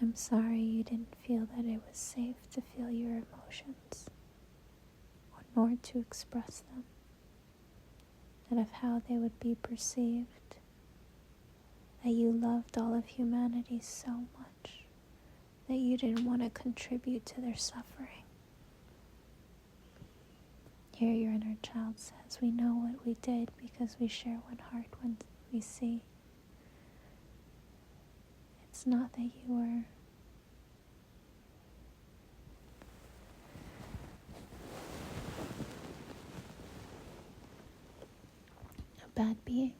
I'm sorry you didn't feel that it was safe to feel your emotions, or nor to express them, and of how they would be perceived, that you loved all of humanity so much that you didn't want to contribute to their suffering. Here your inner child says, we know what we did because we share one heart when we see. It's not that you were a bad being.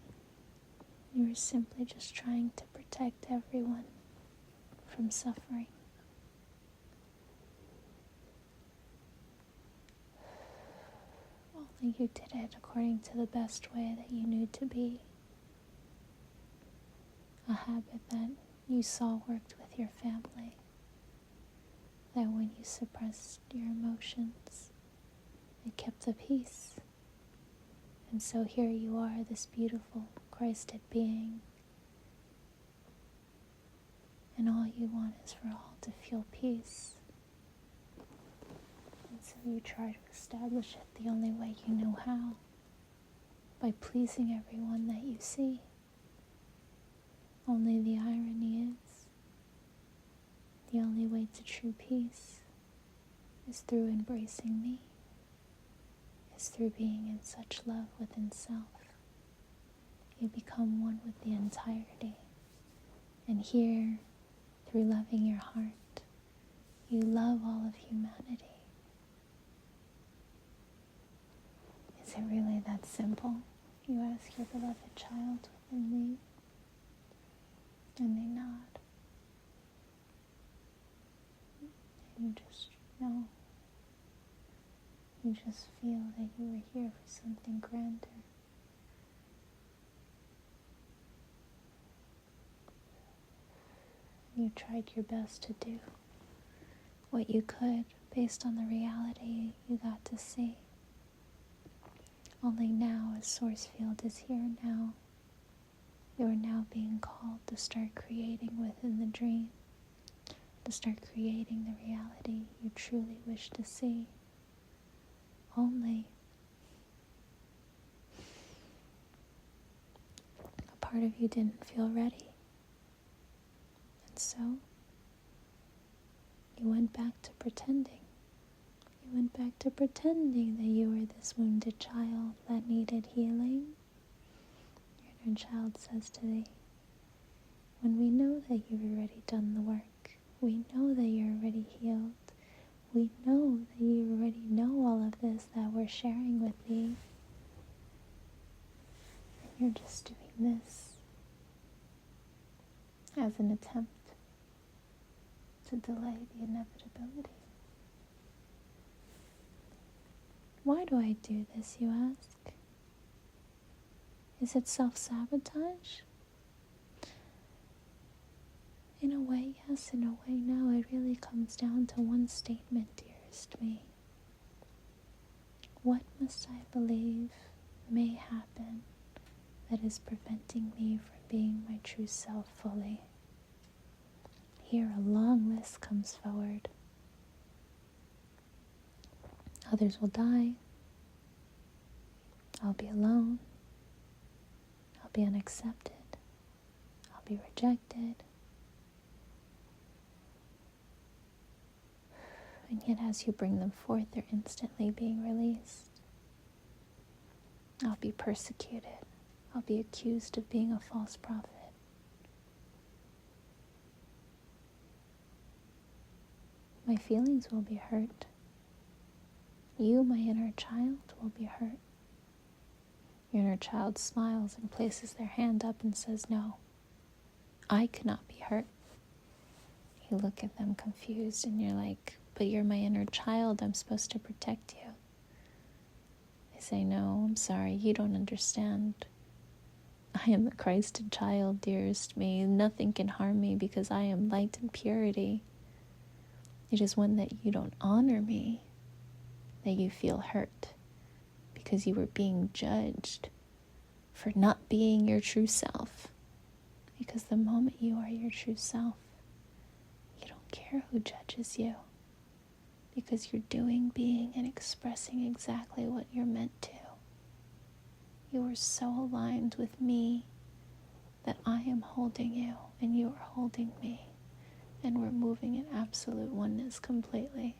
You were simply just trying to protect everyone from suffering. Only you did it according to the best way that you knew to be. A habit that you saw worked with your family. That when you suppressed your emotions, it kept the peace. And so here you are, this beautiful Christed being. And all you want is for all to feel peace. And so you try to establish it the only way you know how. By pleasing everyone that you see. Only the irony is, the only way to true peace is through embracing me, is through being in such love within self. You become one with the entirety. And here, through loving your heart, you love all of humanity. Is it really that simple? You ask your beloved child within thee, and they nod. And you just know. You just feel that you were here for something grander. You tried your best to do what you could based on the reality you got to see. Only now, as source field is here now, you are now being called to start creating within the dream, to start creating the reality you truly wish to see. Only a part of you didn't feel ready. And so, you went back to pretending. You went back to pretending that you were this wounded child that needed healing. Your inner child says to thee, when we know that you've already done the work, we know that you're already healed, we know that you already know all of this that we're sharing with thee, and you're just doing this as an attempt to delay the inevitability. Why do I do this, you ask? Is it self-sabotage? In a way, yes. In a way, no. It really comes down to one statement, dearest me. What must I believe may happen that is preventing me from being my true self fully? Here a long list comes forward. Others will die. I'll be alone. I'll be unaccepted. I'll be rejected. And yet as you bring them forth, they're instantly being released. I'll be persecuted. I'll be accused of being a false prophet. My feelings will be hurt. You, my inner child, will be hurt. Your inner child smiles and places their hand up and says, no, I cannot be hurt. You look at them confused and you're like, but you're my inner child, I'm supposed to protect you. They say, no, I'm sorry, you don't understand. I am the Christed child, dearest me. Nothing can harm me because I am light and purity. It is when that you don't honor me that you feel hurt because you were being judged for not being your true self. Because the moment you are your true self, you don't care who judges you. Because you're doing, being, and expressing exactly what you're meant to. You are so aligned with me that I am holding you and you are holding me. And we're moving in absolute oneness completely.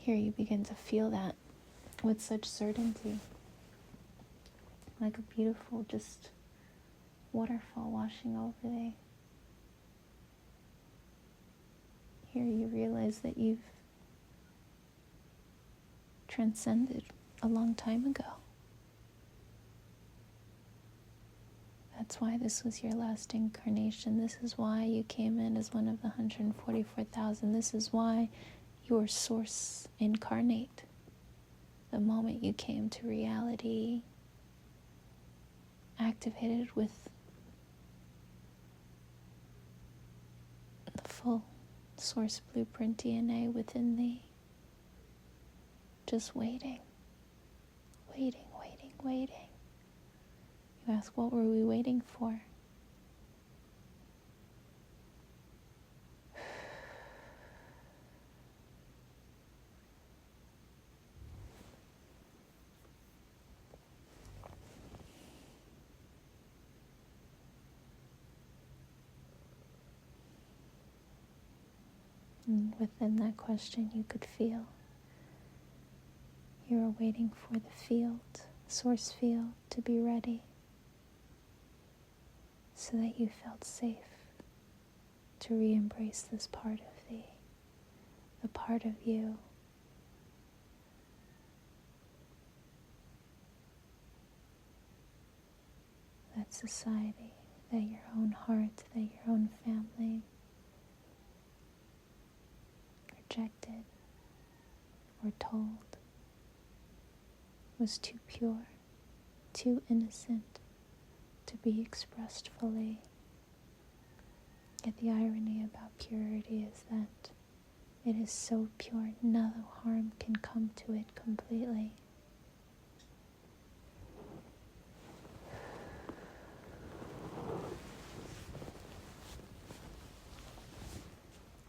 Here you begin to feel that with such certainty, like a beautiful just waterfall washing over thee. Here you realize that you've transcended a long time ago. That's why this was your last incarnation. This is why you came in as one of the 144,000. This is why your source incarnate. The moment you came to reality, activated with the full source blueprint DNA within thee. Just waiting. You ask, what were we waiting for? And within that question, you could feel you were waiting for the field, source field, to be ready so that you felt safe to re-embrace this part of thee, the part of you that society, that your own heart, that your own family rejected or told was too pure, too innocent to be expressed fully. Yet the irony about purity is that it is so pure, no harm can come to it completely.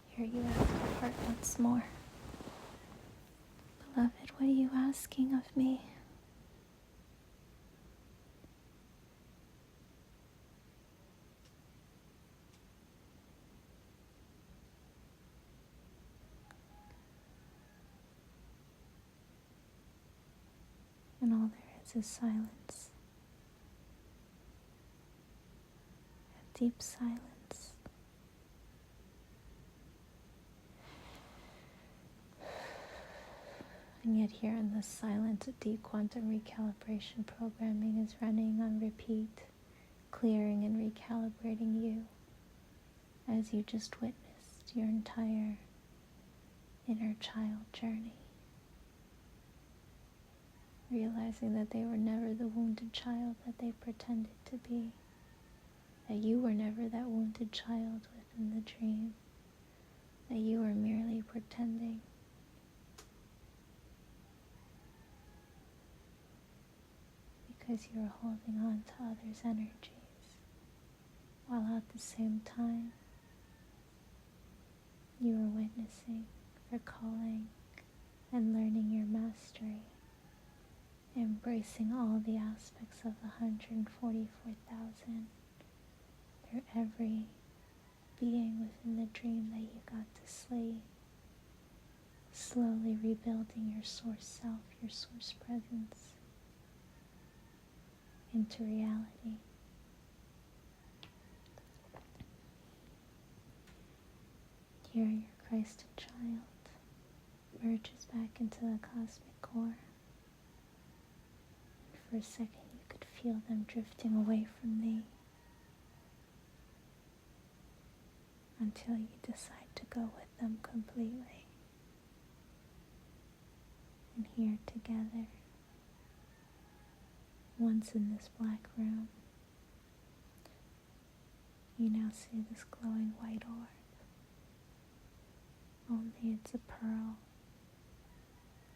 Here you ask your heart once more. Beloved, what are you asking of me? And all there is silence. A deep silence. And yet here in this silence, deep quantum recalibration programming is running on repeat, clearing and recalibrating you as you just witnessed your entire inner child journey. Realizing that they were never the wounded child that they pretended to be. That you were never that wounded child within the dream. That you were merely pretending. Because you were holding on to others' energies. While at the same time, you were witnessing, recalling, and learning your mastery. Embracing all the aspects of the 144,000 through every being within the dream that you got to slay. Slowly rebuilding your source self, your source presence into reality. Here your Christed child merges back into the cosmic core. For a second you could feel them drifting away from thee until you decide to go with them completely. And here together, once in this black room, you now see this glowing white orb. Only it's a pearl.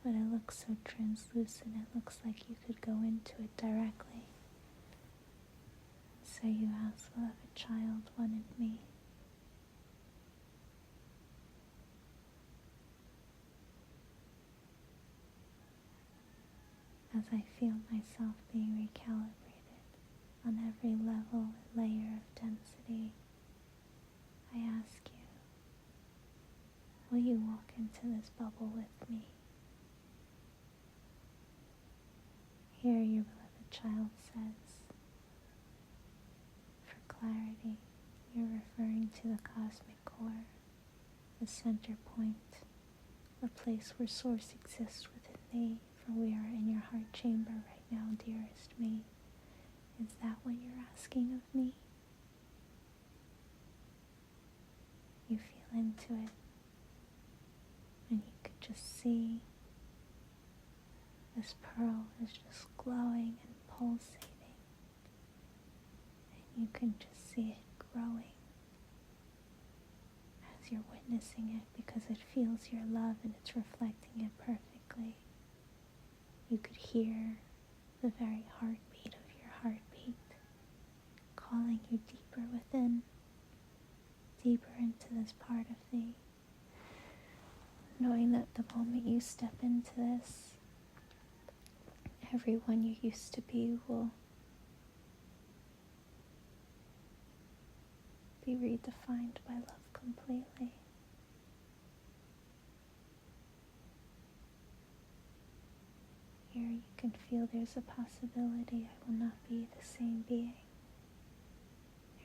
But it looks so translucent, it looks like you could go into it directly. So you ask, beloved child, one in me. As I feel myself being recalibrated on every level and layer of density, I ask you, will you walk into this bubble with me? here your beloved child says, for clarity, you're referring to the cosmic core, the center point, the place where Source exists within thee, for we are in your heart chamber right now, dearest me. Is that what you're asking of me? You feel into it, and you could just see this pearl is just glowing and pulsating, and you can just see it growing as you're witnessing it, because it feels your love and it's reflecting it perfectly. You could hear the very heartbeat of your heartbeat calling you deeper within, deeper into this part of thee, knowing that the moment you step into this, everyone you used to be will be redefined by love completely. Here you can feel there's a possibility I will not be the same being.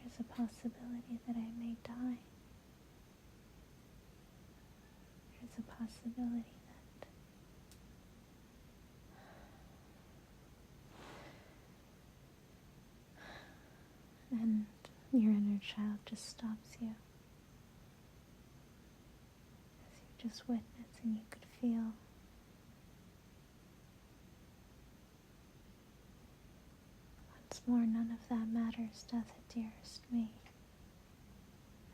There's a possibility that I may die. There's a possibility that and your inner child just stops you as you just witness, and you could feel once more, none of that matters, does it, dearest me?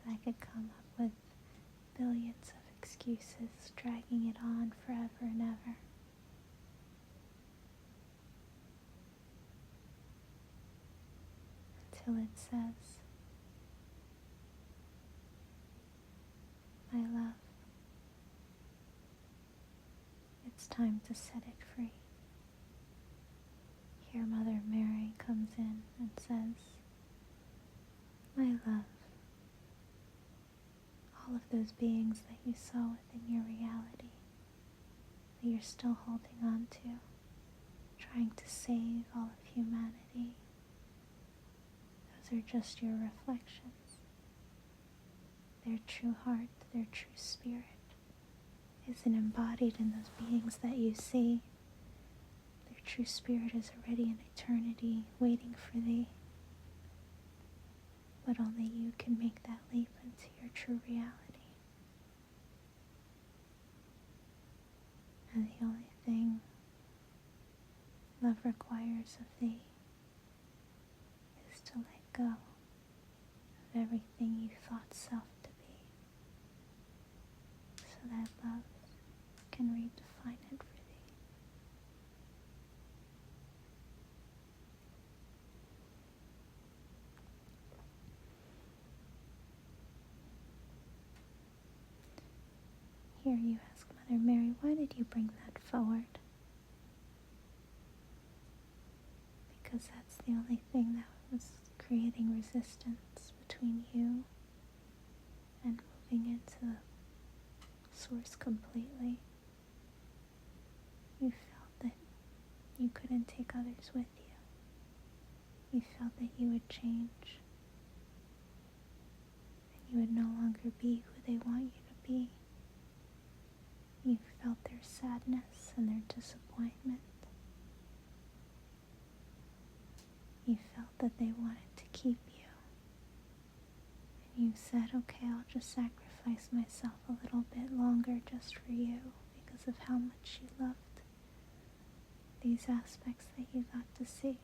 And I could come up with billions of excuses, dragging it on forever and ever. Until it says, my love, it's time to set it free. Here Mother Mary comes in and says, my love, all of those beings that you saw within your reality, that you're still holding on to, trying to save all of humanity, those are just your reflections. Their true heart, their true spirit, isn't embodied in those beings that you see. Their true spirit is already in eternity, waiting for thee. But only you can make that leap into your true reality. And the only thing love requires of thee is to let go of everything you thought self to be, so that love can redefine it for thee. Here you ask Mother Mary, why did you bring that forward? Because that's the only thing that was creating resistance between you and moving into the Source completely. You felt that you couldn't take others with you. You felt that you would change, and you would no longer be who they want you to be. You felt their sadness and their disappointment. You felt that they wanted to keep you. And you said, okay, I'll just sacrifice myself a little bit longer just for you, because of how much you loved these aspects that you got to see.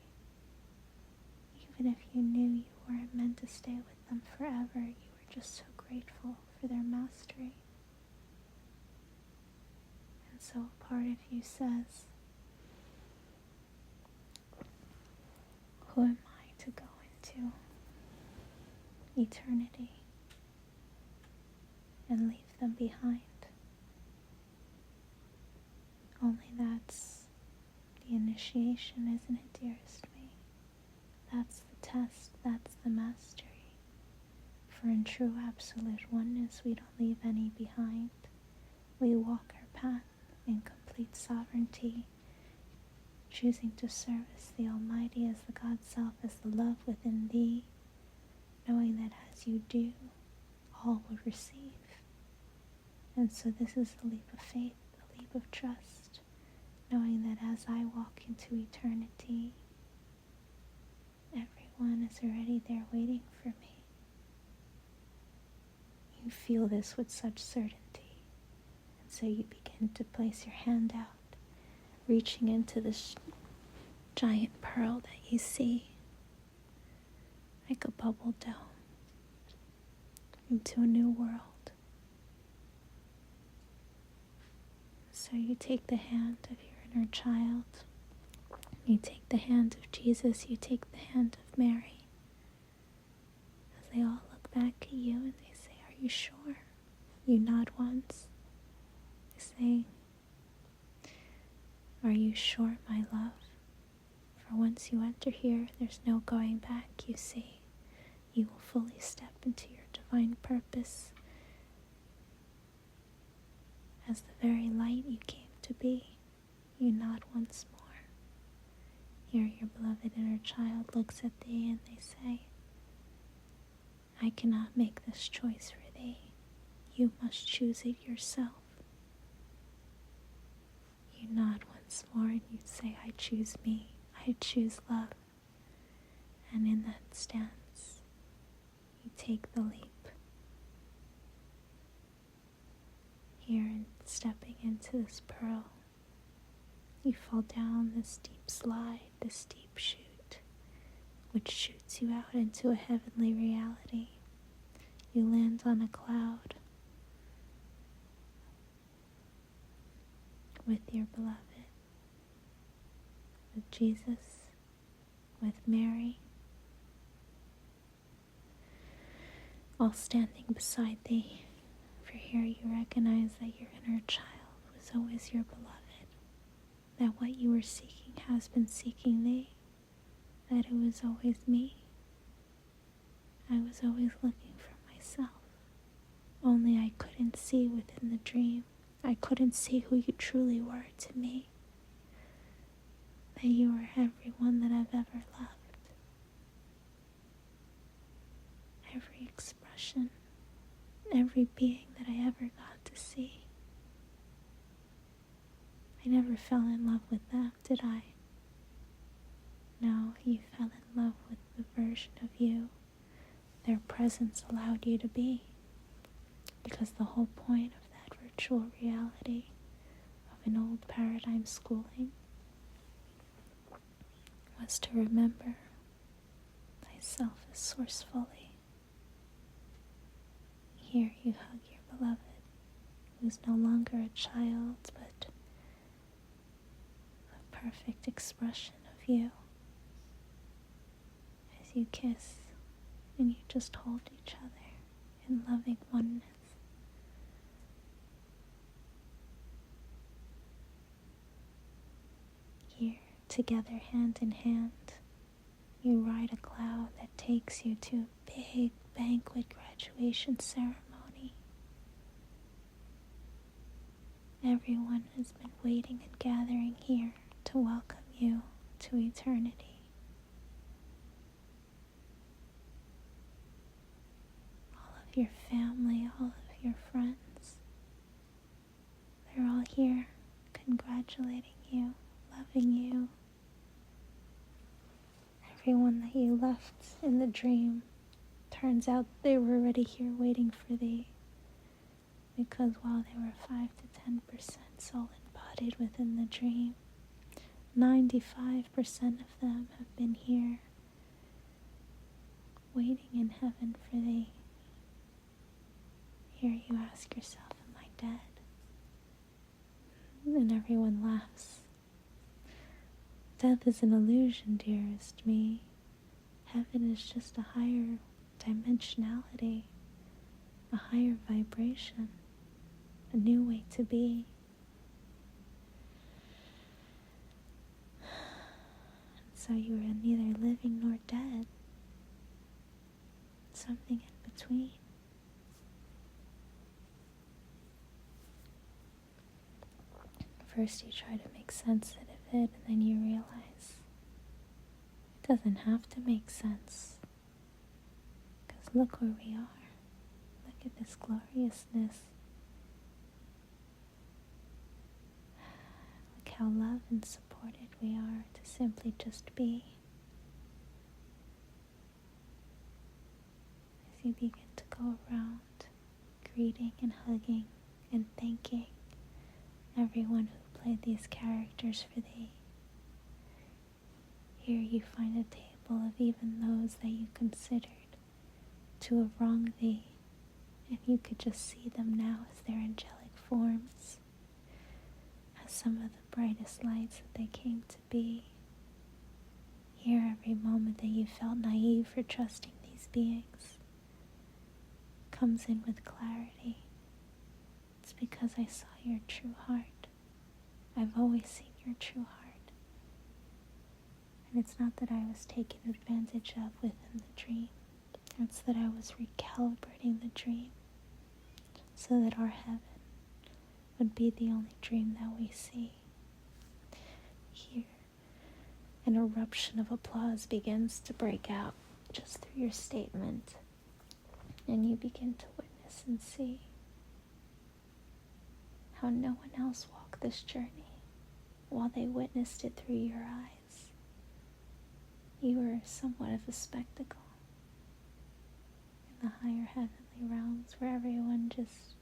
Even if you knew you weren't meant to stay with them forever, you were just so grateful for their mastery. And so a part of you says, who am I to go into eternity and leave them behind? Only that's the initiation, isn't it, dearest me? That's the test, that's the mastery. For in true absolute oneness, we don't leave any behind. We walk our path in complete sovereignty, choosing to service the Almighty as the God Self, as the love within thee, knowing that as you do, all will receive. And so this is a leap of faith, a leap of trust, knowing that as I walk into eternity, everyone is already there waiting for me. You feel this with such certainty, and so you begin to place your hand out, reaching into this giant pearl that you see, like a bubble dome, into a new world. So you take the hand of your inner child, you take the hand of Jesus, you take the hand of Mary, as they all look back at you and they say, "Are you sure?" You nod once. They say, "Are you sure, my love? For once you enter here, there's no going back, you see. You will fully step into your divine purpose as the very light you came to be." You nod once more. Here your beloved inner child looks at thee and they say, "I cannot make this choice for thee. You must choose it yourself." You nod once more and you say, "I choose me. I choose love." And in that stance, you take the leap. Here, in stepping into this pearl, you fall down this deep slide, this deep chute, which shoots you out into a heavenly reality. You land on a cloud with your beloved, with Jesus, with Mary, all standing beside thee. For here you recognize that your inner child was always your beloved, that what you were seeking has been seeking thee, that it was always me. I was always looking for myself, only I couldn't see within the dream. I couldn't see who you truly were to me, that you were everyone that I've ever loved, every expression, every being that I ever got to see. I never fell in love with them, did I? No, you fell in love with the version of you their presence allowed you to be, because the whole point of that virtual reality of an old paradigm schooling was to remember thyself as source fully. Here you hug your beloved, who is no longer a child, but a perfect expression of you, as you kiss and you just hold each other in loving oneness. Here, together hand in hand, you ride a cloud that takes you to a big banquet graduation ceremony. Everyone has been waiting and gathering here to welcome you to eternity. All of your family, all of your friends, they're all here congratulating you, loving you. Everyone that you left in the dream, turns out they were already here waiting for thee, because while they were 5 to 10% soul embodied within the dream, 95% of them have been here waiting in heaven for thee. Here you ask yourself, am I dead? And everyone laughs. Death is an illusion, dearest me. Heaven is just a higher dimensionality, a higher vibration, a new way to be. And so you are neither living nor dead, something in between. First you try to make sense of it, and then you realize it doesn't have to make sense. Because look where we are. Look at this gloriousness. Look how loved and supported we are to simply just be. As you begin to go around greeting and hugging and thanking everyone who played these characters for thee. Here you find a table of even those that you considered to have wronged thee, and you could just see them now as their angelic forms, as some of the brightest lights that they came to be. Here, every moment that you felt naive for trusting these beings comes in with clarity. It's because I saw your true heart. I've always seen your true heart. And it's not that I was taken advantage of within the dream. It's that I was recalibrating the dream so that our heaven would be the only dream that we see. Here, an eruption of applause begins to break out just through your statement, and you begin to witness and see how no one else walked this journey while they witnessed it through your eyes. You were somewhat of a spectacle in the higher heavenly realms where everyone just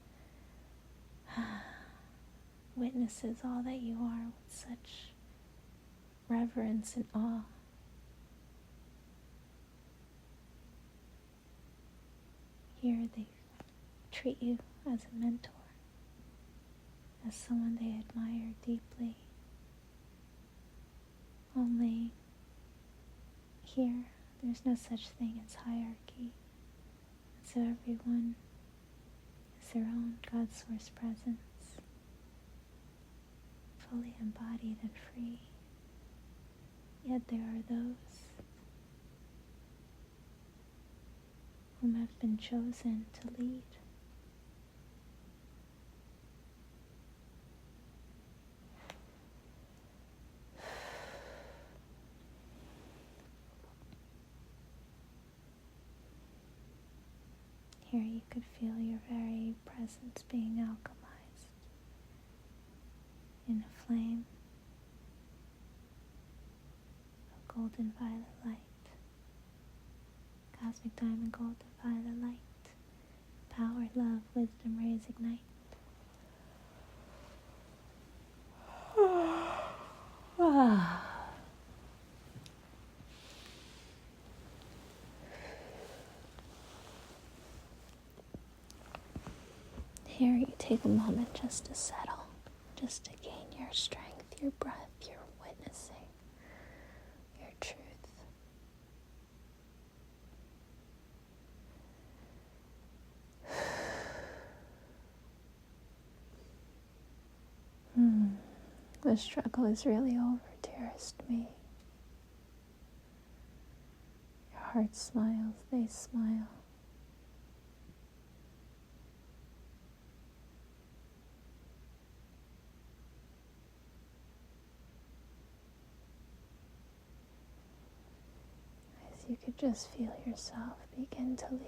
witnesses all that you are with such reverence and awe. Here they treat you as a mentor, as someone they admire deeply. Only here, there's no such thing as hierarchy. So everyone is their own God source presence, fully embodied and free. Yet there are those whom have been chosen to lead. Here you could feel your very presence being alchemized in a flame of golden violet light, cosmic diamond golden violet light, power, love, wisdom, rays, ignite. Here you take a moment just to settle, just to gain your strength, your breath, your witnessing, your truth. The struggle is really over, dearest me. Your heart smiles, they smile. As you could just feel yourself begin to leave.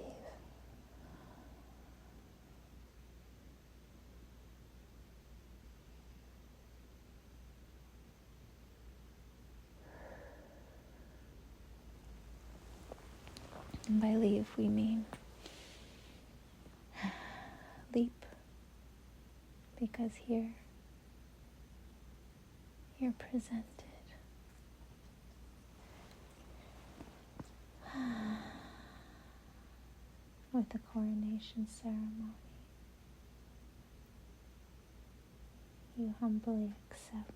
And by leave, we mean leap, because here you're presented with the coronation ceremony. You humbly accept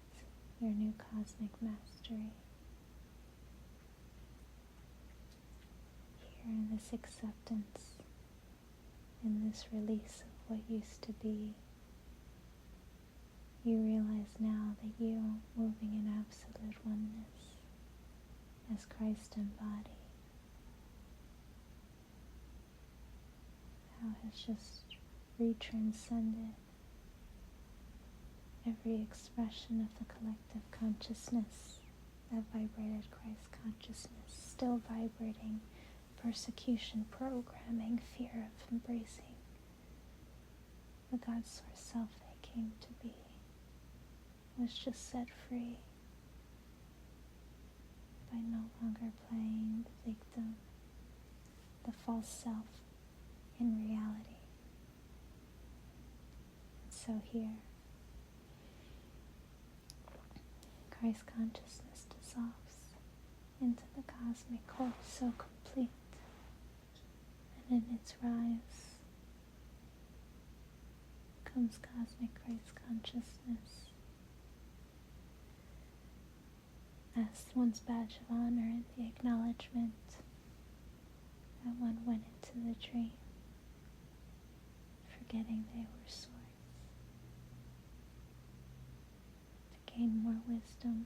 your new cosmic mastery. Here in this acceptance, in this release of what used to be, you realize now that you are moving in absolute oneness as Christ embodied. How has just re-transcended every expression of the collective consciousness that vibrated Christ consciousness, still vibrating persecution, programming, fear of embracing the God Source Self they came to be, was just set free by no longer playing the victim, the false self in reality. And so here, Christ consciousness dissolves into the cosmic whole, so complete, and in its rise comes cosmic Christ consciousness as one's badge of honor and the acknowledgement that one went into the dream, forgetting they were source, to gain more wisdom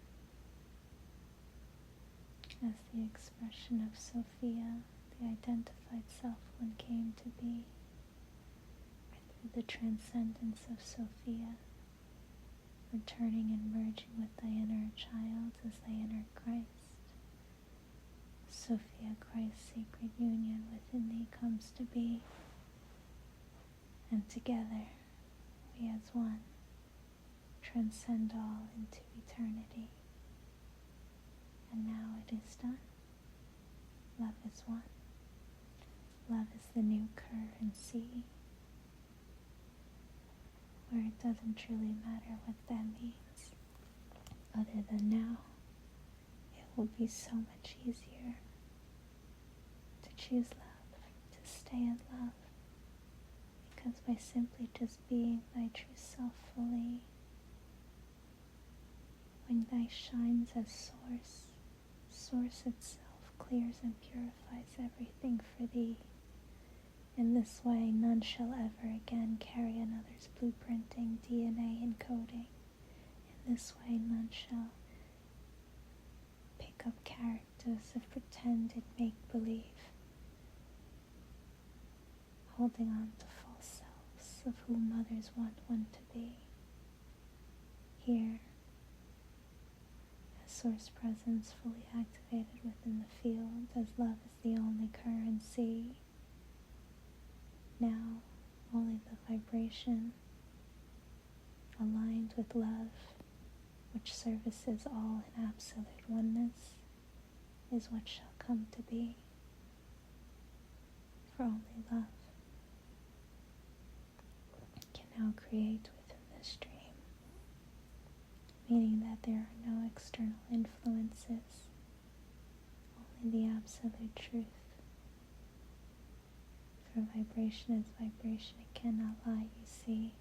as the expression of Sophia, the identified self one came to be, or through the transcendence of Sophia, returning and merging with thy inner child as they enter Christ. Sophia, Christ's sacred union within thee comes to be, and together we as one transcend all into eternity. And now it is done. Love is one. Love is the new currency, where it doesn't truly matter what that means, other than now it will be so much easier to choose love, to stay in love, because by simply just being thy true self fully, when thy shines as source, source itself clears and purifies everything for thee. In this way, none shall ever again carry another's blueprinting, DNA encoding. In this way, none shall pick up characters of pretended make-believe, holding on to false selves of whom others want one to be. Here, as Source Presence fully activated within the field, as love is the only currency, now only the vibration aligned with love, which services all in absolute oneness, is what shall come to be. For only love can now create within this dream, meaning that there are no external influences, only the absolute truth. For vibration is vibration, it cannot lie, you see.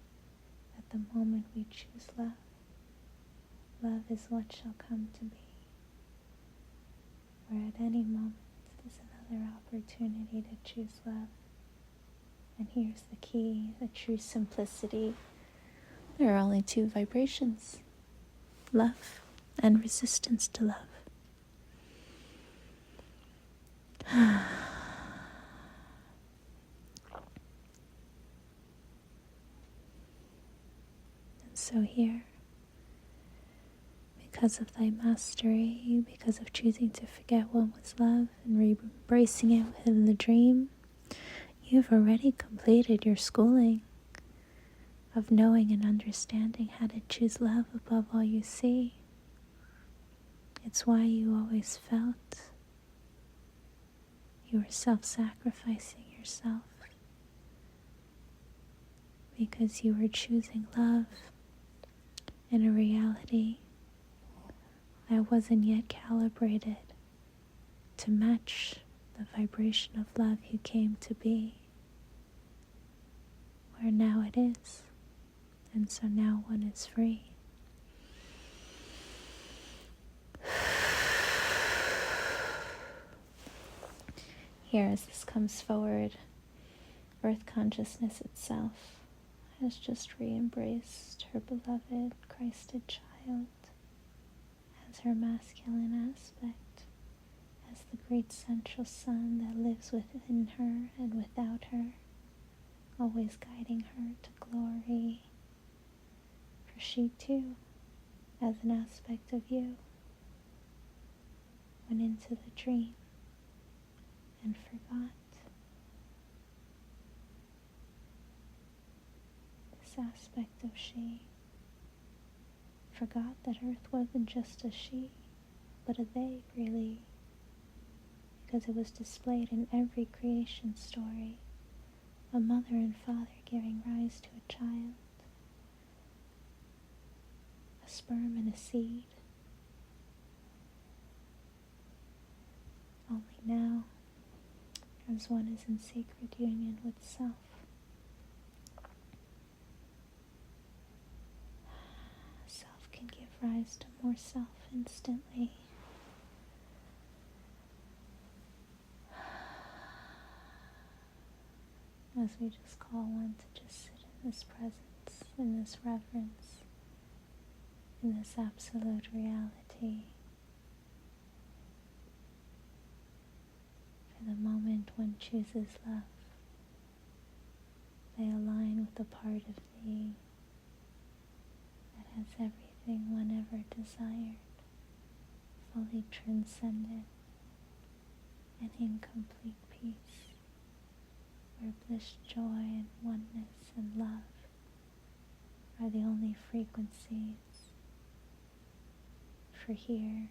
At the moment we choose love, love is what shall come to be. Where at any moment is another opportunity to choose love. And here's the key, the true simplicity. There are only two vibrations, love and resistance to love. So here, because of thy mastery, because of choosing to forget what was love and embracing it within the dream, you've already completed your schooling of knowing and understanding how to choose love above all you see. It's why you always felt you were self-sacrificing yourself, because you were choosing love in a reality that wasn't yet calibrated to match the vibration of love you came to be, where now it is, and so now one is free. Here, as this comes forward, Earth consciousness itself has just re-embraced her beloved Christed child as her masculine aspect, as the great central sun that lives within her and without her, always guiding her to glory, For she too, as an aspect of you, went into the dream and forgot. This aspect of she forgot that Earth wasn't just a she, but a they, really, because it was displayed in every creation story, a mother and father giving rise to a child, a sperm and a seed. Only now, as one is in sacred union with self, self can give rise to more self instantly. As we just call one to just sit in this presence, in this reverence, in this absolute reality, for the moment one chooses love, they align with the part of thee that has everything one ever desired, fully transcended and in complete peace, where bliss, joy, and oneness and love are the only frequencies. For here,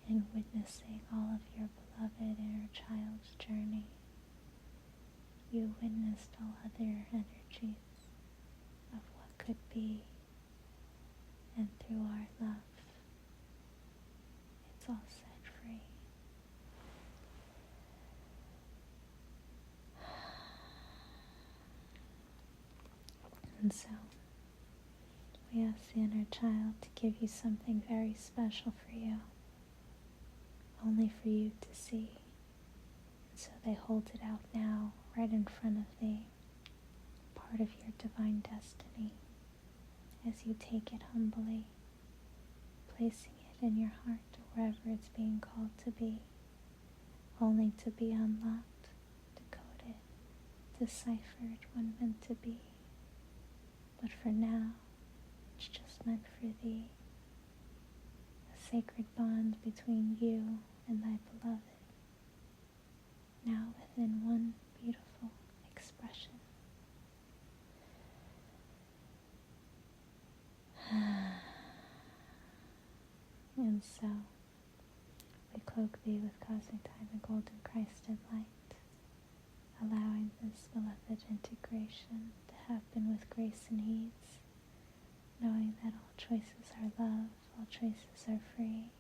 in witnessing all of your beloved inner child's journey, you witnessed all other energies of what could be, and through our love, it's all set free. And so, we ask the inner child to give you something very special for you, only for you to see. And so they hold it out now, right in front of thee, part of your divine destiny, as you take it humbly, placing it in your heart or wherever it's being called to be, only to be unlocked, decoded, deciphered when meant to be. But for now, it's just meant for thee, a sacred bond between you and thy beloved, now within one beautiful expression. And so, we cloak thee with cosmic time and golden Christed light, allowing this beloved integration to happen with grace and ease, knowing that all choices are love, all choices are free,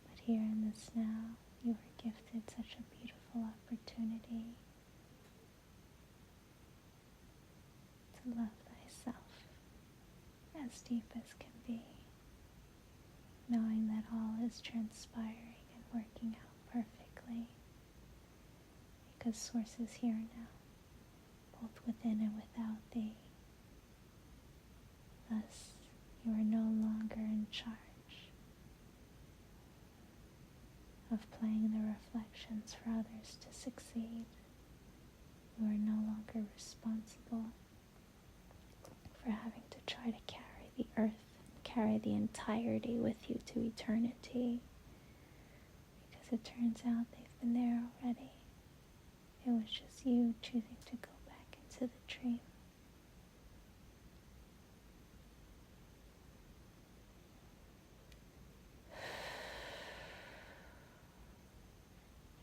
but here in this now, you are gifted such a beautiful opportunity to love thyself as deep as can be, knowing that all is transpiring and working out perfectly, because Source is here now, both within and without thee. Thus, you are no longer in charge of playing the reflections for others to succeed. You are no longer responsible for having to try to carry the earth, carry the entirety with you to eternity, because it turns out they've been there already. It was just you choosing to go back into the dream.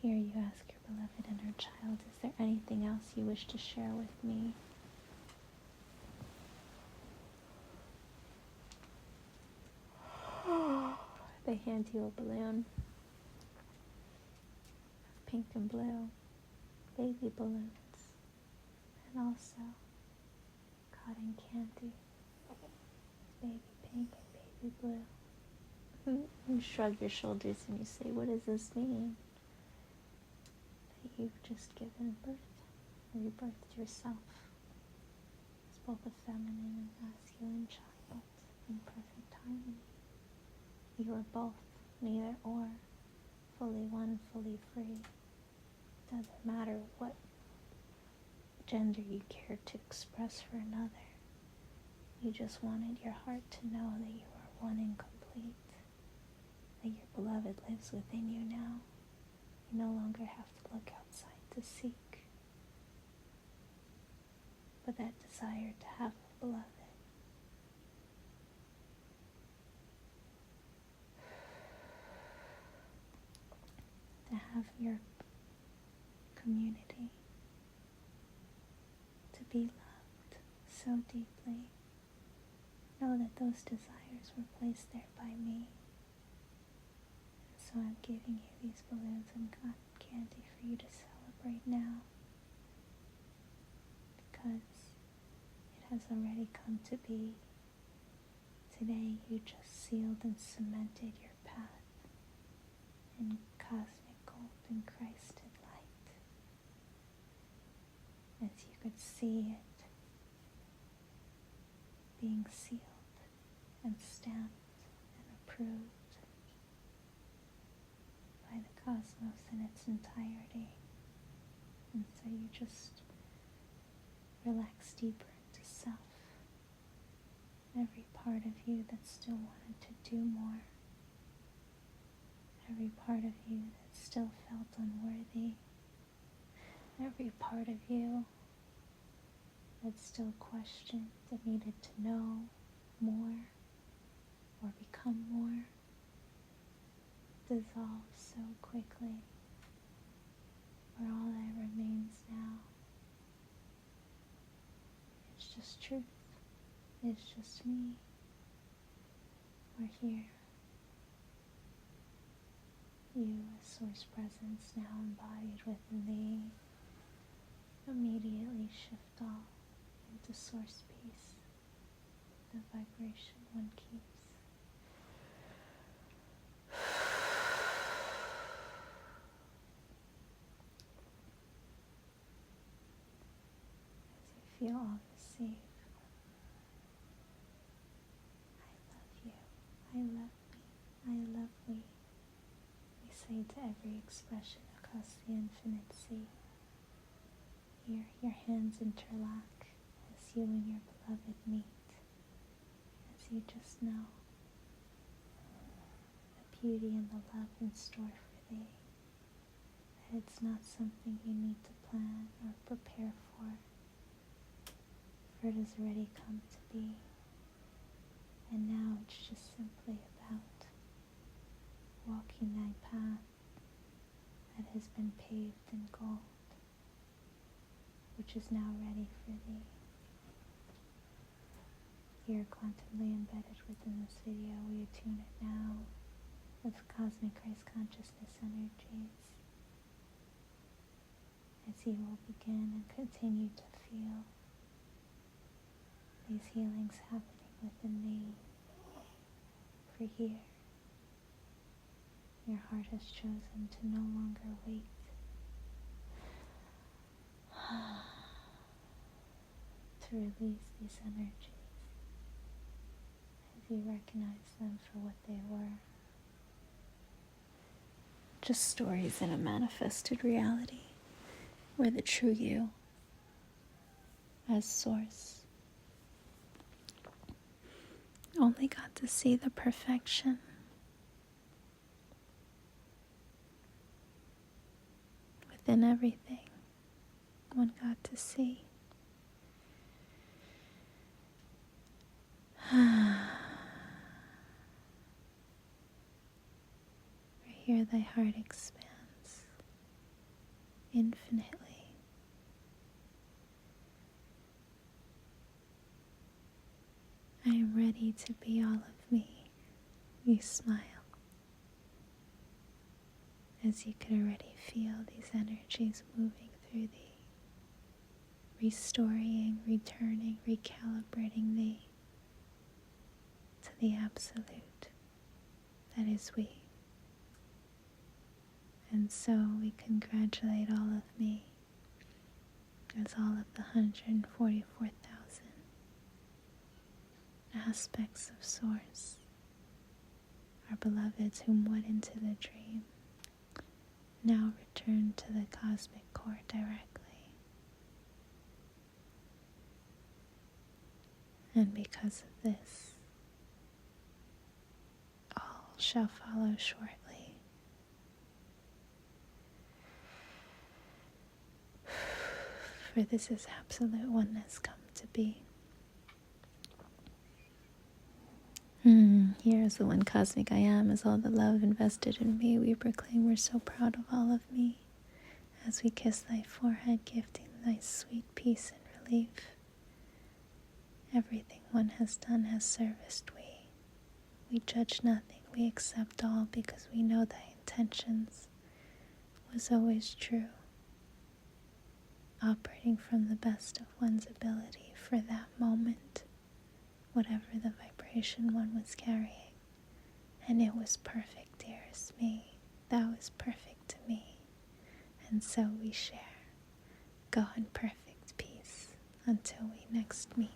Here you ask your beloved inner child, is there anything else you wish to share with me? They hand you a balloon of pink and blue, baby balloons, and also cotton candy, baby pink and baby blue. You shrug your shoulders and you say, what does this mean? That you've just given birth, rebirthed yourself as both a feminine and masculine child in perfect harmony. You are both, neither or, fully one, fully free. Doesn't matter what gender you care to express for another. You just wanted your heart to know that you are one and complete, that your beloved lives within you now. You no longer have to look outside to seek, but that desire to have a beloved. To have your community, to be loved so deeply. Know that those desires were placed there by me. And so I'm giving you these balloons and cotton candy for you to celebrate now, because it has already come to be. Today you just sealed and cemented your path in cosmic gold and Christed light, as you could see it being sealed and stamped and approved by the cosmos in its entirety. And so you just relax deeper into self. Every part of you that still wanted to do more, every part of you that still felt unworthy, every part of you that still questioned, that needed to know more or become more, dissolves so quickly, where all that remains now is just truth. It's just me. We're here. You as Source Presence now embodied within thee, immediately shift all into Source Peace, the vibration one keeps. As you feel all receive. I love me, I love we. We say to every expression across the infinite sea. Here, your hands interlock as you and your beloved meet, as you just know the beauty and the love in store for thee, that it's not something you need to plan or prepare for it has already come to be. And now it's just simply about walking thy path that has been paved in gold, which is now ready for thee. Here, quantumly embedded within this video, we attune it now with cosmic Christ consciousness energies, as you will begin and continue to feel these healings happening within thee. For here, your heart has chosen to no longer wait, to release these energies as you recognize them for what they were. Just stories in a manifested reality, where the true you, as Source, only got to see the perfection within everything. One got to see. For here thy heart expands infinitely. I am ready to be all of me. You smile, as you could already feel these energies moving through thee, restoring, returning, recalibrating thee to the absolute that is we. And so we congratulate all of me, as all of the 144,000 aspects of Source, our beloveds whom went into the dream, now return to the cosmic core directly. And because of this, all shall follow shortly. For this is absolute oneness come to be. Here is the one cosmic I am, as all the love invested in me. We proclaim we're so proud of all of me, as we kiss thy forehead, gifting thy sweet peace and relief. Everything one has done has serviced we. We judge nothing, we accept all, because we know thy intentions was always true, operating from the best of one's ability for that moment, whatever the vibration one was carrying. And it was perfect, dearest me. Thou is perfect to me. And so we share. Go in perfect peace until we next meet.